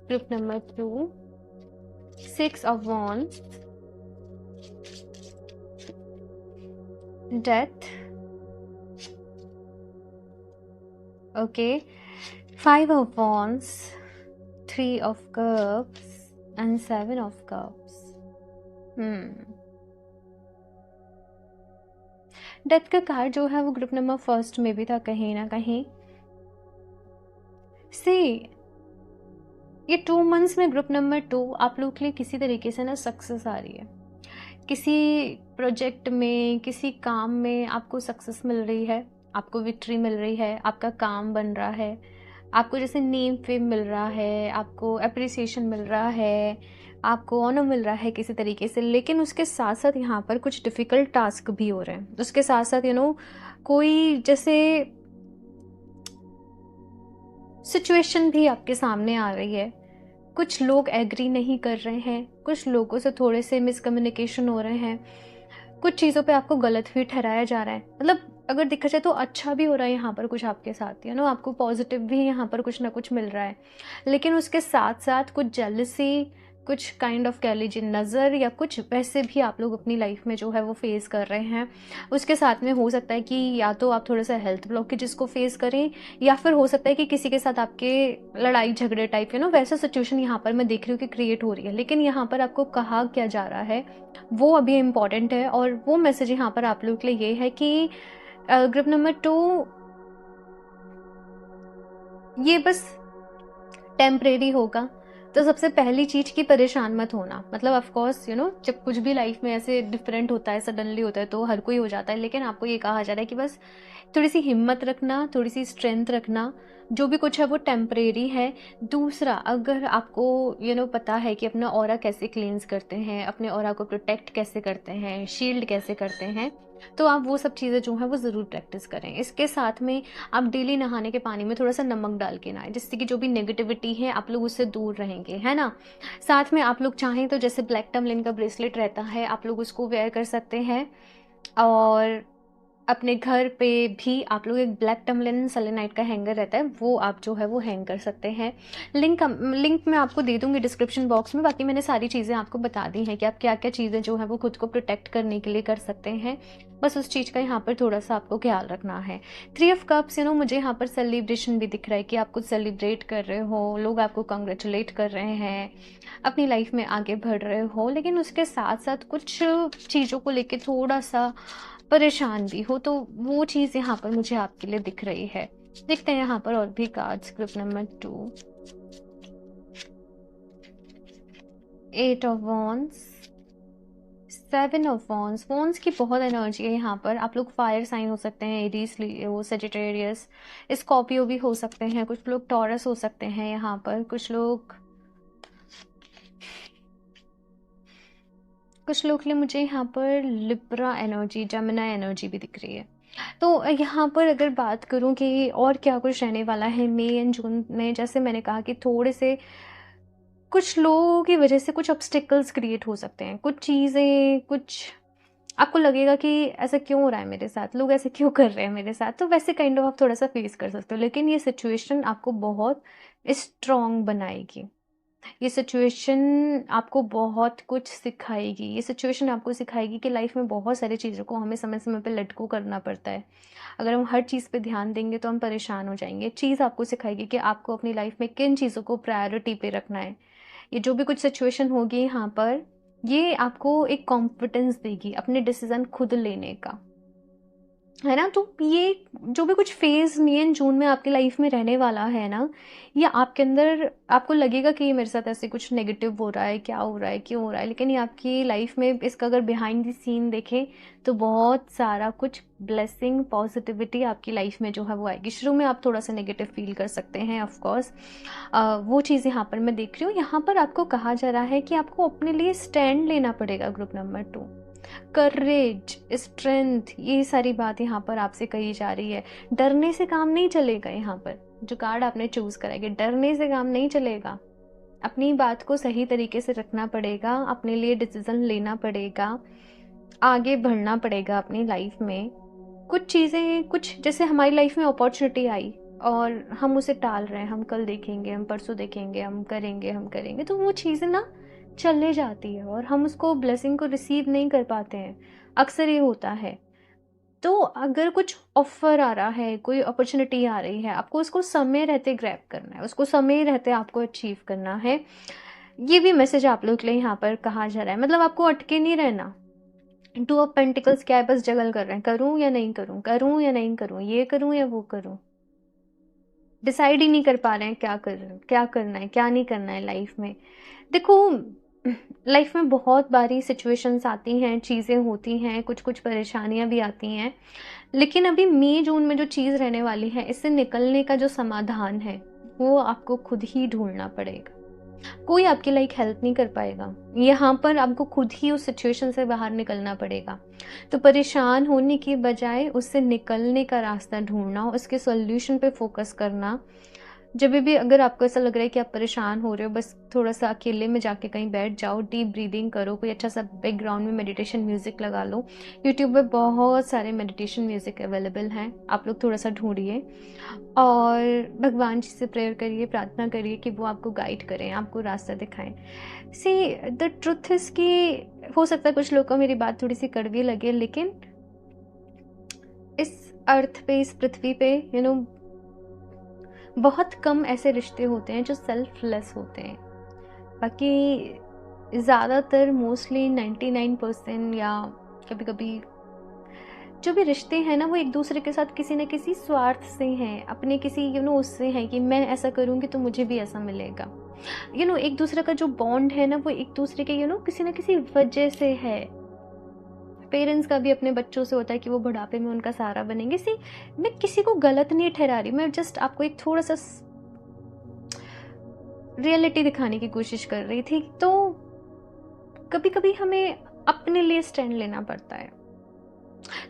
Group number 2, 6 of Wands, Death, okay, 5 of Wands, 3 of Cups and 7 of Cups। Death का कार्ड जो है वो ग्रुप नंबर फर्स्ट में भी था कहीं ना कहीं। सी, ये 2 मंथ्स में ग्रुप नंबर 2 आप लोग के लिए किसी तरीके से ना सक्सेस आ रही है। किसी प्रोजेक्ट में, किसी काम में आपको सक्सेस मिल रही है, आपको विक्ट्री मिल रही है, आपका काम बन रहा है, आपको जैसे नेम फेम मिल रहा है, आपको अप्रिसिएशन मिल रहा है, आपको ऑनर मिल रहा है किसी तरीके से। लेकिन उसके साथ साथ यहाँ पर कुछ डिफ़िकल्ट टास्क भी हो रहे हैं। उसके साथ साथ कोई जैसे सिचुएशन भी आपके सामने आ रही है। कुछ लोग एग्री नहीं कर रहे हैं, कुछ लोगों से थोड़े से मिसकम्युनिकेशन हो रहे हैं, कुछ चीज़ों पे आपको गलत भी ठहराया जा रहा है। मतलब अगर देखा जाए तो अच्छा भी हो रहा है यहाँ पर कुछ आपके साथ, आपको पॉजिटिव भी यहाँ पर कुछ ना कुछ मिल रहा है। लेकिन उसके साथ साथ कुछ जेलसी, कुछ काइंड ऑफ कह लीजिए नज़र, या कुछ वैसे भी आप लोग अपनी लाइफ में जो है वो फेस कर रहे हैं। उसके साथ में हो सकता है कि या तो आप थोड़ा सा हेल्थ ब्लॉकेज को फेस करें, या फिर हो सकता है कि किसी के साथ आपके लड़ाई झगड़े टाइप वैसा सिचुएशन यहाँ पर मैं देख रही हूँ कि क्रिएट हो रही है। लेकिन यहाँ पर आपको कहा क्या जा रहा है वो अभी इम्पॉर्टेंट है, और वो मैसेज यहाँ पर आप लोग के लिए ये है कि ग्रुप नंबर 2 ये बस टेम्परेरी होगा। तो सबसे पहली चीज़ की परेशान मत होना। मतलब ऑफ कोर्स जब कुछ भी लाइफ में ऐसे डिफरेंट होता है, सडनली होता है, तो हर कोई हो जाता है। लेकिन आपको ये कहा जा रहा है कि बस थोड़ी सी हिम्मत रखना, थोड़ी सी स्ट्रेंथ रखना, जो भी कुछ है वो टेम्परेरी है। दूसरा, अगर आपको पता है कि अपना ऑरा कैसे क्लींस करते हैं, अपने ऑरा को प्रोटेक्ट कैसे करते हैं, शील्ड कैसे करते हैं, तो आप वो सब चीज़ें जो हैं वो ज़रूर प्रैक्टिस करें। इसके साथ में आप डेली नहाने के पानी में थोड़ा सा नमक डाल के नहाएं, जिससे कि जो भी नेगेटिविटी है आप लोग उससे दूर रहेंगे, है ना। साथ में आप लोग चाहें तो जैसे ब्लैक टर्मलिन का ब्रेसलेट रहता है, आप लोग उसको वेयर कर सकते हैं। और अपने घर पे भी आप लोग एक ब्लैक टर्मलिन सेलेनाइट का हैंगर रहता है, वो आप जो है वो हैंग कर सकते हैं। लिंक मैं आपको दे दूंगी डिस्क्रिप्शन बॉक्स में। बाकी मैंने सारी चीज़ें आपको बता दी हैं कि आप क्या क्या चीज़ें जो है वो खुद को प्रोटेक्ट करने के लिए कर सकते हैं। बस उस चीज़ का यहाँ पर थोड़ा सा आपको ख्याल रखना है। 3 of Cups मुझे यहाँ पर सेलिब्रेशन भी दिख रहा है कि आप कुछ सेलिब्रेट कर रहे हो, लोग आपको कंग्रेचुलेट कर रहे हैं, अपनी लाइफ में आगे बढ़ रहे हो। लेकिन उसके साथ साथ कुछ चीज़ों को लेके थोड़ा सा परेशान भी हो, तो वो चीज़ यहाँ पर मुझे आपके लिए दिख रही है। देखते हैं यहाँ पर और भी cards. Group number 2, 8 of Wands, 7 of Wands। Wands की बहुत एनर्जी है यहाँ पर। आप लोग फायर साइन हो सकते हैं, एरीज, लियो, सेजिटेरियस, स्कॉर्पियो भी हो सकते हैं, कुछ लोग टॉरस हो सकते हैं यहाँ पर, कुछ लोग के लिए मुझे यहाँ पर लिब्रा एनर्जी, जमुना एनर्जी भी दिख रही है। तो यहाँ पर अगर बात करूँ कि और क्या कुछ रहने वाला है मई एंड जून में, जैसे मैंने कहा कि थोड़े से कुछ लोगों की वजह से कुछ ऑब्स्टिकल्स क्रिएट हो सकते हैं। कुछ चीज़ें, कुछ आपको लगेगा कि ऐसा क्यों हो रहा है मेरे साथ, लोग ऐसे क्यों कर रहे हैं मेरे साथ, तो वैसे काइंड ऑफ आप थोड़ा सा फेस कर सकते हो। लेकिन ये सिचुएशन आपको बहुत स्ट्रॉन्ग बनाएगी। ये सिचुएशन आपको बहुत कुछ सिखाएगी। ये सिचुएशन आपको सिखाएगी कि लाइफ में बहुत सारी चीज़ों को हमें समय समय पे लेट गो करना पड़ता है। अगर हम हर चीज़ पे ध्यान देंगे तो हम परेशान हो जाएंगे। चीज़ आपको सिखाएगी कि आपको अपनी लाइफ में किन चीज़ों को प्रायोरिटी पे रखना है। ये जो भी कुछ सिचुएशन होगी यहाँ पर, ये आपको एक कॉन्फिडेंस देगी अपने डिसीज़न खुद लेने का, है ना। तो ये जो भी कुछ फेज़ मई एंड जून में आपकी लाइफ में रहने वाला है ना, ये आपके अंदर आपको लगेगा कि ये मेरे साथ ऐसे कुछ नेगेटिव हो रहा है, क्या हो रहा है, क्यों हो रहा है। लेकिन ये आपकी लाइफ में इसका अगर बिहाइंड द सीन देखें तो बहुत सारा कुछ ब्लेसिंग, पॉजिटिविटी आपकी लाइफ में जो है वो आएगी। शुरू में आप थोड़ा सा नेगेटिव फील कर सकते हैं, ऑफकोर्स वो चीज़ यहाँ पर मैं देख रही हूँ। यहाँ पर आपको कहा जा रहा है कि आपको अपने लिए स्टैंड लेना पड़ेगा। ग्रुप नंबर 2, करेज, स्ट्रेंथ, ये सारी बात यहाँ पर आपसे कही जा रही है। डरने से काम नहीं चलेगा। यहाँ पर जो कार्ड आपने चूज करा है, डरने से काम नहीं चलेगा। अपनी बात को सही तरीके से रखना पड़ेगा, अपने लिए डिसीजन लेना पड़ेगा, आगे बढ़ना पड़ेगा अपनी लाइफ में। कुछ चीज़ें, कुछ जैसे हमारी लाइफ में अपॉर्चुनिटी आई और हम उसे टाल रहे हैं, हम कल देखेंगे, हम परसों देखेंगे, हम करेंगे, तो वो चीज़ें ना चले जाती है और हम उसको ब्लेसिंग को रिसीव नहीं कर पाते हैं। अक्सर ये होता है। तो अगर कुछ ऑफ़र आ रहा है, कोई अपॉर्च्युनिटी आ रही है, आपको उसको समय रहते ग्रैब करना है, उसको समय रहते आपको अचीव करना है। ये भी मैसेज आप लोग के लिए यहाँ पर कहा जा रहा है। मतलब आपको अटके नहीं रहना। टू ऑफ पेंटिकल्स क्या है, बस जगल कर रहे हैं, करूँ या नहीं करूँ, करूँ या नहीं करूँ, ये करूँ या वो करूँ। डिसाइड ही नहीं कर पा रहे हैं क्या करना है, क्या नहीं करना है लाइफ में। देखो, लाइफ में बहुत बारी सिचुएशंस आती हैं, चीज़ें होती हैं, कुछ परेशानियाँ भी आती हैं, लेकिन अभी मई जून में जो चीज़ रहने वाली है, इससे निकलने का जो समाधान है, वो आपको खुद ही ढूंढना पड़ेगा। कोई आपकी लाइक हेल्प नहीं कर पाएगा। यहाँ पर आपको खुद ही उस सिचुएशन से बाहर निकलना पड़ेगा। तो परेशान होने की बजाय उससे निकलने का रास्ता ढूंढना, उसके सॉल्यूशन पे फोकस करना। जब भी अगर आपको ऐसा लग रहा है कि आप परेशान हो रहे हो, बस थोड़ा सा अकेले में जाके कहीं बैठ जाओ, डीप ब्रीदिंग करो, कोई अच्छा सा बैकग्राउंड में मेडिटेशन म्यूज़िक लगा लो। यूट्यूब पे बहुत सारे मेडिटेशन म्यूज़िक अवेलेबल हैं, आप लोग थोड़ा सा ढूंढिए और भगवान जी से प्रेयर करिए, प्रार्थना करिए कि वो आपको गाइड करें, आपको रास्ता दिखाएं। सी द ट्रुथ इज़ कि हो सकता है कुछ लोगों को मेरी बात थोड़ी सी कड़वी लगे, लेकिन इस अर्थ पे, इस पृथ्वी पे बहुत कम ऐसे रिश्ते होते हैं जो सेल्फलेस होते हैं। बाकी ज़्यादातर मोस्टली 99% या कभी कभी जो भी रिश्ते हैं ना, वो एक दूसरे के साथ किसी न किसी स्वार्थ से हैं, अपने किसी उससे हैं कि मैं ऐसा करूँगी तो मुझे भी ऐसा मिलेगा। एक दूसरे का जो बॉन्ड है ना, वो एक दूसरे के किसी न किसी वजह से है। पेरेंट्स का भी अपने बच्चों से होता है कि वो बुढ़ापे में उनका सहारा बनेंगे। मैं किसी को गलत नहीं ठहरा रही, मैं जस्ट आपको एक थोड़ा सा रियलिटी दिखाने की कोशिश कर रही थी। तो कभी कभी हमें अपने लिए स्टैंड लेना पड़ता है,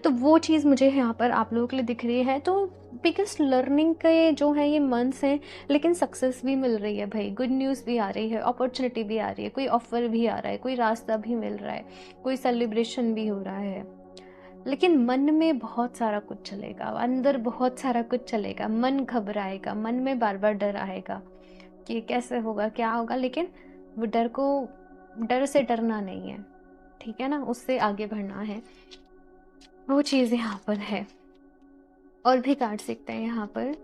तो वो चीज़ मुझे यहाँ पर आप लोगों के लिए दिख रही है। तो बिगेस्ट लर्निंग के जो है ये मंथ्स हैं, लेकिन सक्सेस भी मिल रही है भाई, गुड न्यूज़ भी आ रही है, अपॉर्चुनिटी भी आ रही है, कोई ऑफर भी आ रहा है, कोई रास्ता भी मिल रहा है, कोई सेलिब्रेशन भी हो रहा है। लेकिन मन में बहुत सारा कुछ चलेगा, अंदर बहुत सारा कुछ चलेगा, मन घबराएगा, मन में बार बार डर आएगा कि कैसे होगा, क्या होगा। लेकिन वो डर से डरना नहीं है, ठीक है ना, उससे आगे बढ़ना है। वो चीज़ यहाँ पर है। और भी कार्ड सीखते हैं यहाँ पर।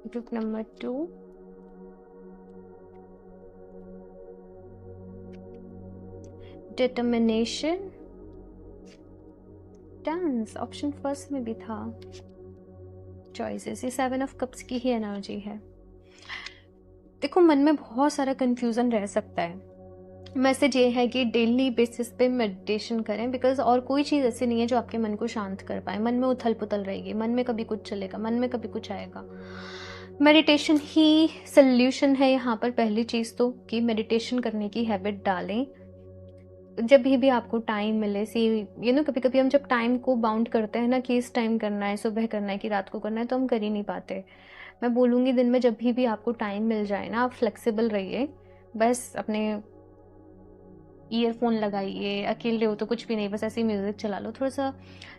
Group number 2, determination, dance option first में भी था, चॉइसेस, ये 7 ऑफ कप्स की ही एनर्जी है। देखो, मन में बहुत सारा कंफ्यूजन रह सकता है। मैसेज ये है कि डेली बेसिस पे मेडिटेशन करें, बिकॉज और कोई चीज़ ऐसी नहीं है जो आपके मन को शांत कर पाए। मन में उथल पुथल रहेगी, मन में कभी कुछ चलेगा, मन में कभी कुछ आएगा। मेडिटेशन ही सल्यूशन है यहाँ पर। पहली चीज़ तो कि मेडिटेशन करने की हैबिट डालें जब भी आपको टाइम मिले। कभी कभी हम जब टाइम को बाउंड करते हैं ना, कि इस टाइम करना है, सुबह करना है कि रात को करना है, तो हम कर ही नहीं पाते। मैं बोलूँगी दिन में जब भी आपको टाइम मिल जाए ना, आप फ्लेक्सिबल रहिए। बस अपने ईयरफोन लगाइए, अकेले हो तो कुछ भी नहीं, बस ऐसे ही म्यूज़िक चला लो, थोड़ा सा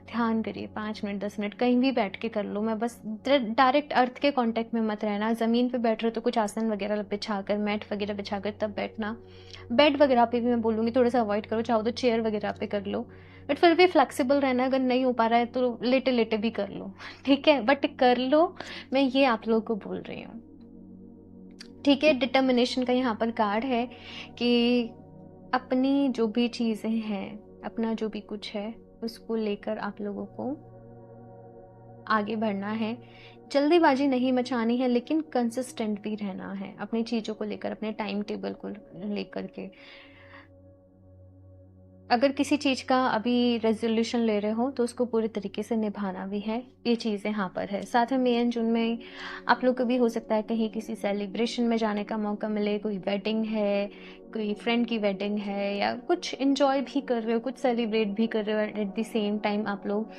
ध्यान करिए, 5 मिनट 10 मिनट कहीं भी बैठ के कर लो। मैं बस डायरेक्ट अर्थ के कांटेक्ट में मत रहना। ज़मीन पे बैठ रहे हो तो कुछ आसन वगैरह बिछा कर, मैट वगैरह बिछा कर तब बैठना। बेड वगैरह पे भी मैं बोलूँगी थोड़ा सा अवॉइड करो, चाहो तो चेयर वगैरह पे कर लो, बट फिर भी फ्लेक्सिबल रहना। अगर नहीं हो पा रहा है तो लेटे लेटे भी कर लो, ठीक है, बट कर लो। मैं ये आप लोगों को बोल रही हूँ, ठीक है। डिटर्मिनेशन का यहाँ पर कार्ड है कि अपनी जो भी चीज़ें हैं, अपना जो भी कुछ है, उसको लेकर आप लोगों को आगे बढ़ना है। जल्दीबाजी नहीं मचानी है, लेकिन कंसिस्टेंट भी रहना है अपनी चीज़ों को लेकर, अपने टाइम टेबल को लेकर के। अगर किसी चीज़ का अभी रेजोल्यूशन ले रहे हो तो उसको पूरे तरीके से निभाना भी है। ये चीज़ यहाँ पर है। साथ में मई एंड जून में आप लोग को भी हो सकता है कहीं किसी सेलिब्रेशन में जाने का मौका मिले। कोई वेडिंग है, कोई फ्रेंड की वेडिंग है, या कुछ इन्जॉय भी कर रहे हो, कुछ सेलिब्रेट भी कर रहे हो एट द सेम टाइम आप लोग।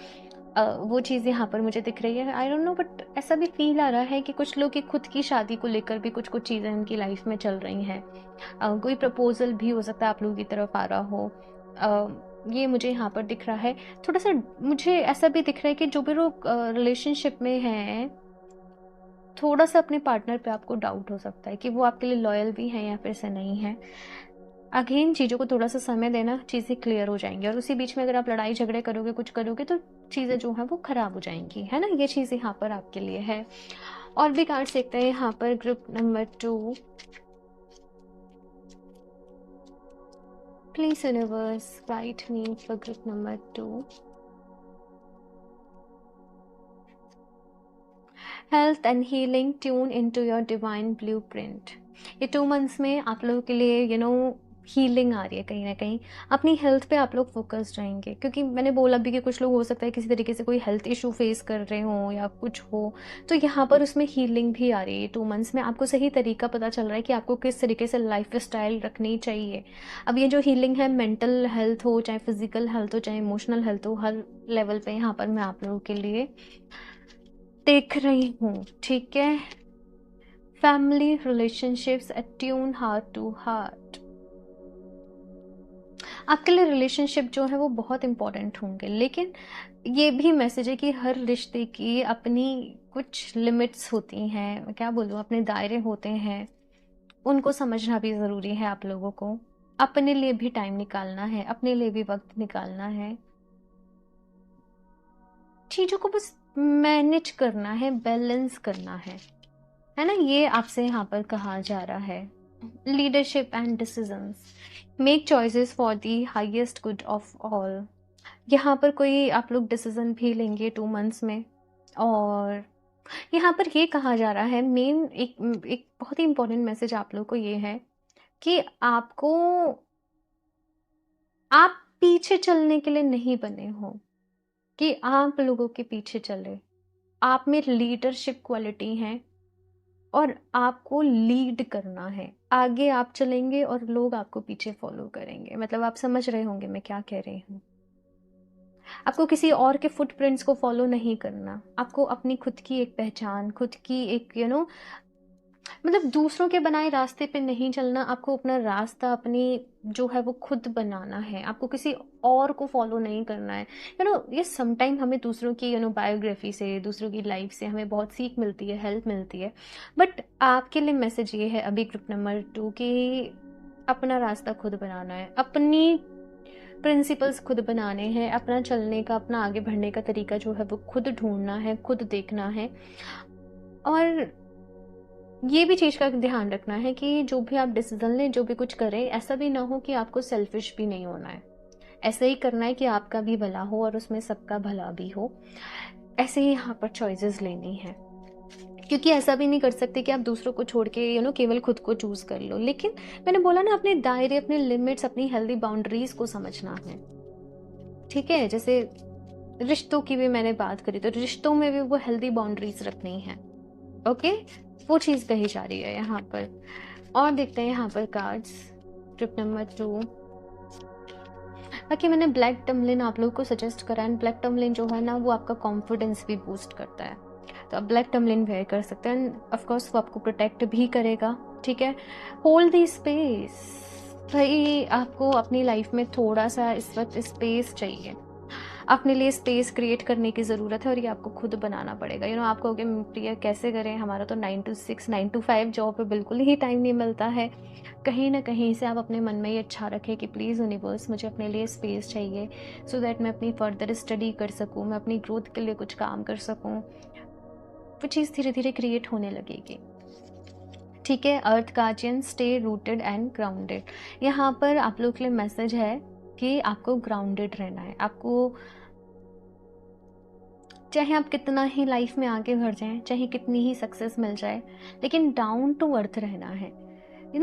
वो चीज़ यहाँ पर मुझे दिख रही है। आई डोंट नो, बट ऐसा भी फील आ रहा है कि कुछ लोग की खुद की शादी को लेकर भी कुछ चीज़ें उनकी लाइफ में चल रही हैं। कोई प्रपोजल भी हो सकता है आप लोगों की तरफ आ रहा हो। ये मुझे यहाँ पर दिख रहा है। थोड़ा सा मुझे ऐसा भी दिख रहा है कि जो भी लोग रिलेशनशिप में हैं, थोड़ा सा अपने पार्टनर पे आपको डाउट हो सकता है कि वो आपके लिए लॉयल भी हैं या फिर से नहीं है। अगेन चीज़ों को थोड़ा सा समय देना, चीज़ें क्लियर हो जाएंगी। और उसी बीच में अगर आप लड़ाई झगड़े करोगे, कुछ करोगे, तो चीज़ें जो है वो ख़राब हो जाएंगी, है ना। ये चीज़ यहाँ पर आपके लिए है। और भी कार्ड्स देखते हैं यहाँ पर। Group number 2, please universe guide me for group number 2। Health and healing, tune into your divine blueprint. ये 2 मंथ्स में आप लोगों के लिए हीलिंग आ रही है। कहीं ना कहीं अपनी हेल्थ पे आप लोग फोकस्ड रहेंगे, क्योंकि मैंने बोला भी कि कुछ लोग हो सकता है किसी तरीके से कोई हेल्थ इशू फेस कर रहे हो या कुछ हो, तो यहाँ पर उसमें हीलिंग भी आ रही है। 2 मंथ्स में आपको सही तरीका पता चल रहा है कि आपको किस तरीके से लाइफ स्टाइल रखनी चाहिए। अब ये जो हीलिंग है, मेंटल हेल्थ हो, चाहे फिजिकल हेल्थ हो, चाहे इमोशनल हेल्थ हो, हर लेवल पे यहाँ पर मैं आप लोगों के लिए देख रही हूँ। ठीक है। Family relationships, attune heart to heart. आपके लिए रिलेशनशिप जो है वो बहुत इंपॉर्टेंट होंगे, लेकिन ये भी मैसेज है कि हर रिश्ते की अपनी कुछ लिमिट्स होती हैं। मैं क्या बोलूँ, अपने दायरे होते हैं, उनको समझना भी ज़रूरी है। आप लोगों को अपने लिए भी टाइम निकालना है, अपने लिए भी वक्त निकालना है। चीज़ों को बस मैनेज करना है, बैलेंस करना है ना। ये आपसे यहाँ पर कहा जा रहा है। Leadership and decisions, make choices for the highest good of all. यहाँ पर कोई आप लोग डिसीजन भी लेंगे 2 मंथ्स में। और यहाँ पर ये कहा जा रहा है, मेन एक एक बहुत ही इंपॉर्टेंट मैसेज आप लोग को ये है कि आप पीछे चलने के लिए नहीं बने हो कि आप लोगों के पीछे चले। आप में लीडरशिप क्वालिटी है और आपको लीड करना है। आगे आप चलेंगे और लोग आपको पीछे फॉलो करेंगे। मतलब आप समझ रहे होंगे मैं क्या कह रही हूँ। आपको किसी और के फुटप्रिंट्स को फॉलो नहीं करना। आपको अपनी खुद की एक पहचान, खुद की एक मतलब दूसरों के बनाए रास्ते पे नहीं चलना। आपको अपना रास्ता, अपनी जो है वो खुद बनाना है। आपको किसी और को फॉलो नहीं करना है। ये समटाइम हमें दूसरों की बायोग्राफी से, दूसरों की लाइफ से हमें बहुत सीख मिलती है, हेल्प मिलती है। बट आपके लिए मैसेज ये है अभी ग्रुप नंबर 2 कि अपना रास्ता खुद बनाना है, अपनी प्रिंसिपल्स खुद बनाने हैं, अपना चलने का, अपना आगे बढ़ने का तरीका जो है वो खुद ढूंढना है, खुद देखना है। और ये भी चीज़ का ध्यान रखना है कि जो भी आप डिसीजन लें, जो भी कुछ करें, ऐसा भी ना हो कि आपको सेल्फिश भी नहीं होना है। ऐसे ही करना है कि आपका भी भला हो और उसमें सबका भला भी हो। ऐसे ही यहाँ पर चॉइसेस लेनी है, क्योंकि ऐसा भी नहीं कर सकते कि आप दूसरों को छोड़ के केवल खुद को चूज कर लो। लेकिन मैंने बोला ना, अपने दायरे, अपने लिमिट्स, अपनी हेल्दी बाउंड्रीज को समझना है। ठीक है। जैसे रिश्तों की भी मैंने बात करी, तो रिश्तों में भी वो हेल्दी बाउंड्रीज रखनी है। ओके, वो चीज कही जा रही है यहाँ पर। और देखते हैं यहाँ पर कार्ड्स। ट्रिप नंबर 2, बाकी मैंने ब्लैक टमलिन आप लोगों को सजेस्ट करा है। ब्लैक टमलिन जो है ना, वो आपका कॉन्फिडेंस भी बूस्ट करता है, तो आप ब्लैक टमलिन वेयर कर सकते हैं। ऑफ कोर्स वो आपको प्रोटेक्ट भी करेगा। ठीक है। Hold the space. भाई आपको अपनी लाइफ में थोड़ा सा इस वक्त स्पेस चाहिए। अपने लिए स्पेस क्रिएट करने की ज़रूरत है और ये आपको खुद बनाना पड़ेगा। आप कहोगे प्रिया कैसे करें, हमारा तो 9 to 6, 9 to 5 जॉब पे बिल्कुल ही टाइम नहीं मिलता है। कहीं ना कहीं से आप अपने मन में ये अच्छा रखें कि प्लीज़ यूनिवर्स, मुझे अपने लिए स्पेस चाहिए, सो दैट मैं अपनी फर्दर स्टडी कर सकूँ, मैं अपनी ग्रोथ के लिए कुछ काम कर सकूँ। वो चीज़ धीरे धीरे क्रिएट होने लगेगी। ठीक है। Earth guardian, stay rooted and grounded. यहाँ पर आप लोग के लिए मैसेज है कि आपको ग्राउंडेड रहना है। आपको चाहे आप कितना ही लाइफ में आगे बढ़ जाएं, चाहे कितनी ही सक्सेस मिल जाए, लेकिन डाउन टू अर्थ रहना है।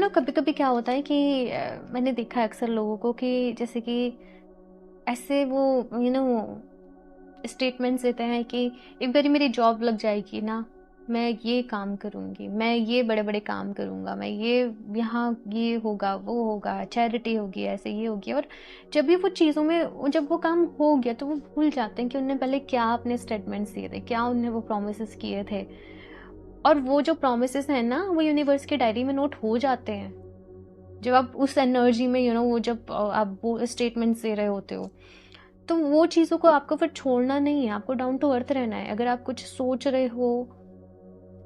कभी कभी क्या होता है कि मैंने देखा है अक्सर लोगों को कि जैसे कि ऐसे वो स्टेटमेंट्स देते हैं कि एक बारी मेरी जॉब लग जाएगी ना, मैं ये काम करूँगी, मैं ये बड़े बड़े काम करूँगा, मैं ये यहाँ ये होगा, वो होगा, चैरिटी होगी, ऐसे ये होगी। और जब भी वो चीज़ों में, जब वो काम हो गया, तो वो भूल जाते हैं कि उनने पहले क्या अपने स्टेटमेंट्स दिए थे, क्या उनने वो प्रोमिस किए थे। और वो जो प्रोमिस हैं ना, वो यूनिवर्स की डायरी में नोट हो जाते हैं। जब आप उस एनर्जी में वो जब आप वो स्टेटमेंट्स दे रहे होते हो, तो वो चीज़ों को आपको फिर छोड़ना नहीं है। आपको डाउन टू अर्थ रहना है। अगर आप कुछ सोच रहे हो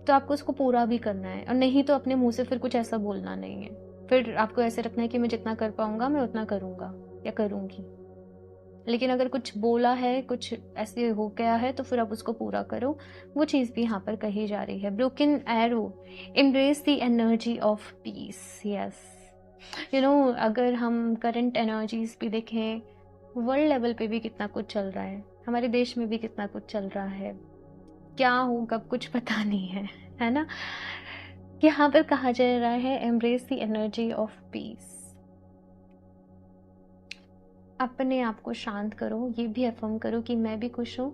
तो आपको उसको पूरा भी करना है, और नहीं तो अपने मुंह से फिर कुछ ऐसा बोलना नहीं है। फिर आपको ऐसे रखना है कि मैं जितना कर पाऊंगा मैं उतना करूंगा या करूंगी। लेकिन अगर कुछ बोला है, कुछ ऐसे हो गया है, तो फिर आप उसको पूरा करो। वो चीज़ भी यहाँ पर कही जा रही है। Broken arrow, embrace the energy of peace. Yes, अगर हम करंट एनर्जीज भी देखें, वर्ल्ड लेवल पे भी कितना कुछ चल रहा है, हमारे देश में भी कितना कुछ चल रहा है, क्या हो कब कुछ पता नहीं है ना। यहाँ पर कहा जा रहा है embrace the energy of peace. अपने आप को शांत करो, ये भी अफर्म करो कि मैं भी खुश हूँ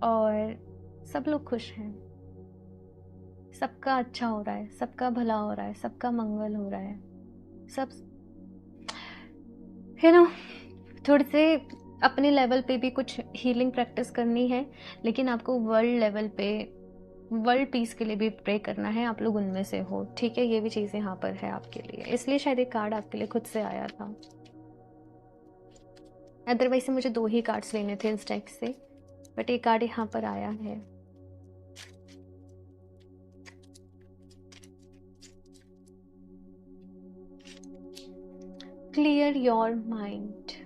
और सब लोग खुश हैं, सबका अच्छा हो रहा है, सबका भला हो रहा है, सबका मंगल हो रहा है, सब थोड़े से अपने लेवल पे भी कुछ हीलिंग प्रैक्टिस करनी है, लेकिन आपको वर्ल्ड लेवल पे वर्ल्ड पीस के लिए भी प्रे करना है। आप लोग उनमें से हो, ठीक है। ये भी चीज़ यहाँ पर है आपके लिए, इसलिए शायद एक कार्ड आपके लिए खुद से आया था। अदरवाइज से मुझे 2 ही कार्ड्स लेने थे इस डेक से, बट एक कार्ड यहाँ पर आया है। Clear your mind.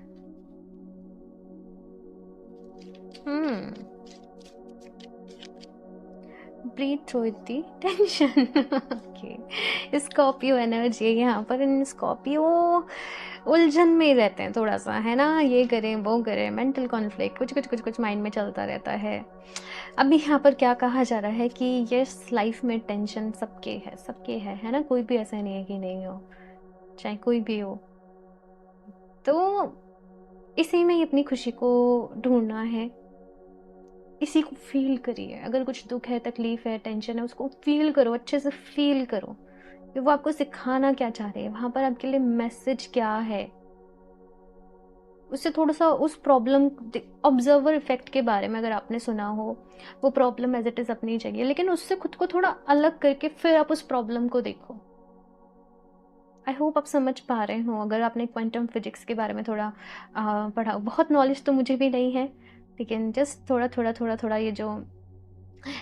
Breathe through the tension. Okay, Scorpio energy है यहाँ पर। इन स्कॉर्पियो उलझन में रहते हैं थोड़ा सा, है ना, ये करें वो करें, मेंटल कॉन्फ्लिक्ट, कुछ माइंड में चलता रहता है। अभी यहाँ पर क्या कहा जा रहा है कि यस, लाइफ में टेंशन सबके है ना, कोई भी ऐसा नहीं है कि नहीं हो, चाहे कोई भी हो। तो इसी में ही अपनी खुशी को ढूंढना है, इसी को फील करिए। अगर कुछ दुख है, तकलीफ है, टेंशन है, उसको फील करो, अच्छे से फील करो कि वो आपको सिखाना क्या चाह रहे हैं, वहां पर आपके लिए मैसेज क्या है। उससे थोड़ा सा उस प्रॉब्लम, ऑब्जर्वर इफेक्ट के बारे में अगर आपने सुना हो, वो प्रॉब्लम एज इट इज अपनी जगह, लेकिन उससे खुद को थोड़ा अलग करके फिर आप उस प्रॉब्लम को देखो। आई होप आप समझ पा रहे हो। अगर आपने क्वांटम फिजिक्स के बारे में थोड़ा पढ़ा, बहुत नॉलेज तो मुझे भी नहीं है, लेकिन जस्ट थोड़ा ये जो,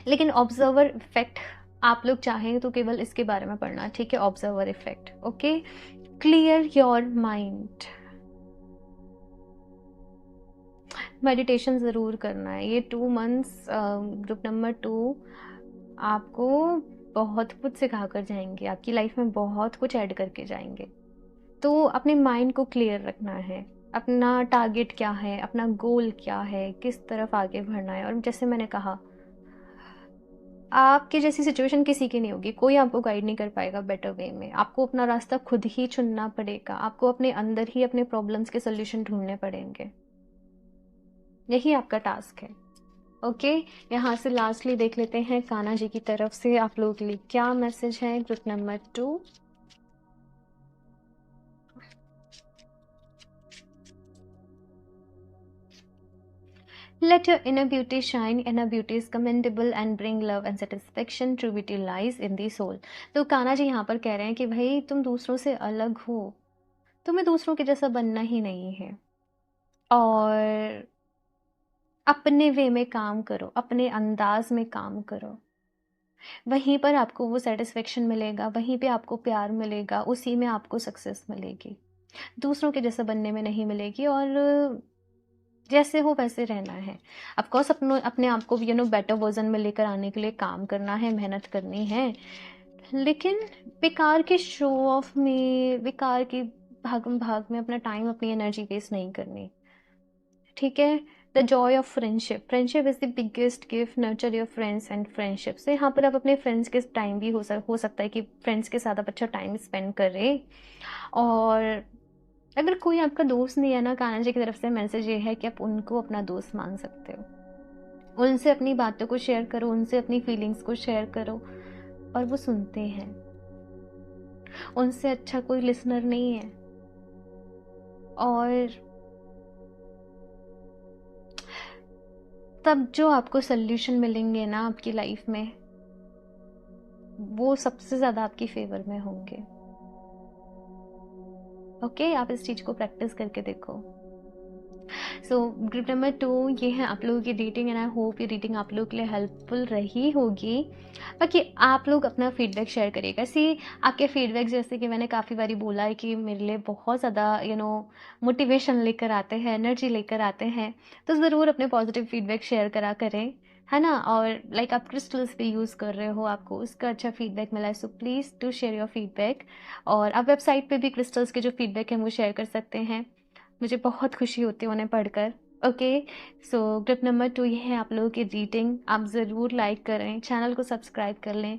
लेकिन ऑब्जर्वर इफेक्ट आप लोग चाहें तो केवल इसके बारे में पढ़ना, ठीक है। Observer effect, okay. Clear your mind, meditation ज़रूर करना है। ये 2 मंथ्स ग्रुप नंबर 2 आपको बहुत कुछ सिखा कर जाएंगे, आपकी लाइफ में बहुत कुछ ऐड करके जाएंगे। तो अपने माइंड को क्लियर रखना है, अपना टारगेट क्या है, अपना गोल क्या है, किस तरफ आगे बढ़ना है। और जैसे मैंने कहा, आपकी जैसी सिचुएशन किसी की नहीं होगी, कोई आपको गाइड नहीं कर पाएगा बेटर वे में। आपको अपना रास्ता खुद ही चुनना पड़ेगा, आपको अपने अंदर ही अपने प्रॉब्लम्स के सोल्यूशन ढूंढने पड़ेंगे, यही आपका टास्क है। ओके, यहाँ से लास्टली देख लेते हैं कान्हा जी की तरफ से आप लोगों के लिए क्या मैसेज है group number 2। Let your inner beauty shine. Inner beauty is commendable and bring love and satisfaction. True beauty lies in the soul. तो कान्हा जी यहाँ पर कह रहे हैं कि भाई तुम दूसरों से अलग हो, तुम्हें दूसरों के जैसा बनना ही नहीं है, और अपने वे में काम करो, अपने अंदाज में काम करो, वहीं पर आपको वो सेटिस्फेक्शन मिलेगा, वहीं पे आपको प्यार मिलेगा, उसी में आपको सक्सेस मिलेगी, दूसरों के जैसा बनने में नहीं मिलेगी। और जैसे हो वैसे रहना है। ऑफकोर्स अपने आप को बेटर वर्जन में लेकर आने के लिए काम करना है, मेहनत करनी है, लेकिन बेकार के शो ऑफ में, बेकार की भागम भाग में अपना टाइम, अपनी एनर्जी वेस्ट नहीं करनी, ठीक है। The Joy of friendship, friendship is the biggest gift. Nurture your friends and friendship से यहाँ पर आप अपने फ्रेंड्स के टाइम भी हो सकता है कि फ्रेंड्स के साथ आप अच्छा टाइम स्पेंड करें। और अगर कोई आपका दोस्त नहीं है ना, कान्हा जी की तरफ से मैसेज ये है कि आप उनको अपना दोस्त मान सकते हो, उनसे अपनी बातों को शेयर करो, उनसे अपनी फीलिंग्स को शेयर करो, और वो सुनते हैं। उनसे अच्छा कोई लिसनर नहीं है। और तब जो आपको सोल्यूशन मिलेंगे ना आपकी लाइफ में, वो सबसे ज़्यादा आपकी फेवर में होंगे। ओके, आप इस चीज़ को प्रैक्टिस करके देखो। सो ग्रुप नंबर 2 ये है आप लोगों की रीडिंग एंड आई होप ये रीडिंग आप लोगों के लिए हेल्पफुल रही होगी। बाकी आप लोग अपना फीडबैक शेयर करिएगा। सी आपके फीडबैक जैसे कि मैंने काफ़ी बारी बोला है कि मेरे लिए बहुत ज़्यादा मोटिवेशन लेकर आते हैं, एनर्जी लेकर आते हैं। तो ज़रूर अपने पॉजिटिव फीडबैक शेयर करा करें, है ना? और लाइक आप क्रिस्टल्स भी यूज़ कर रहे हो, आपको उसका अच्छा फीडबैक मिला है, so please do share your feedback. और आप वेबसाइट पे भी क्रिस्टल्स के जो फीडबैक हैं वो शेयर कर सकते हैं। मुझे बहुत खुशी होती है उन्हें पढ़कर। ओके, सो ग्रुप नंबर 2 ये है आप लोगों की रीडिंग। आप ज़रूर लाइक करें, चैनल को सब्सक्राइब कर लें,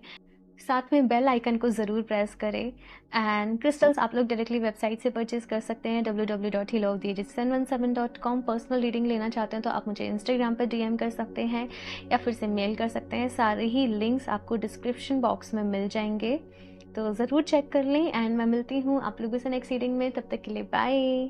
साथ में बेल आइकन को ज़रूर प्रेस करें। एंड क्रिस्टल्स आप लोग डायरेक्टली वेबसाइट से परचेज़ कर सकते हैं www.healoftheages717.com। पर्सनल रीडिंग लेना चाहते हैं तो आप मुझे इंस्टाग्राम पर डीएम कर सकते हैं या फिर से मेल कर सकते हैं। सारे ही लिंक्स आपको डिस्क्रिप्शन बॉक्स में मिल जाएंगे, तो ज़रूर चेक कर लें। एंड मैं मिलती हूँ आप लोगों से नेक्स्ट रीडिंग में, तब तक के लिए बाय।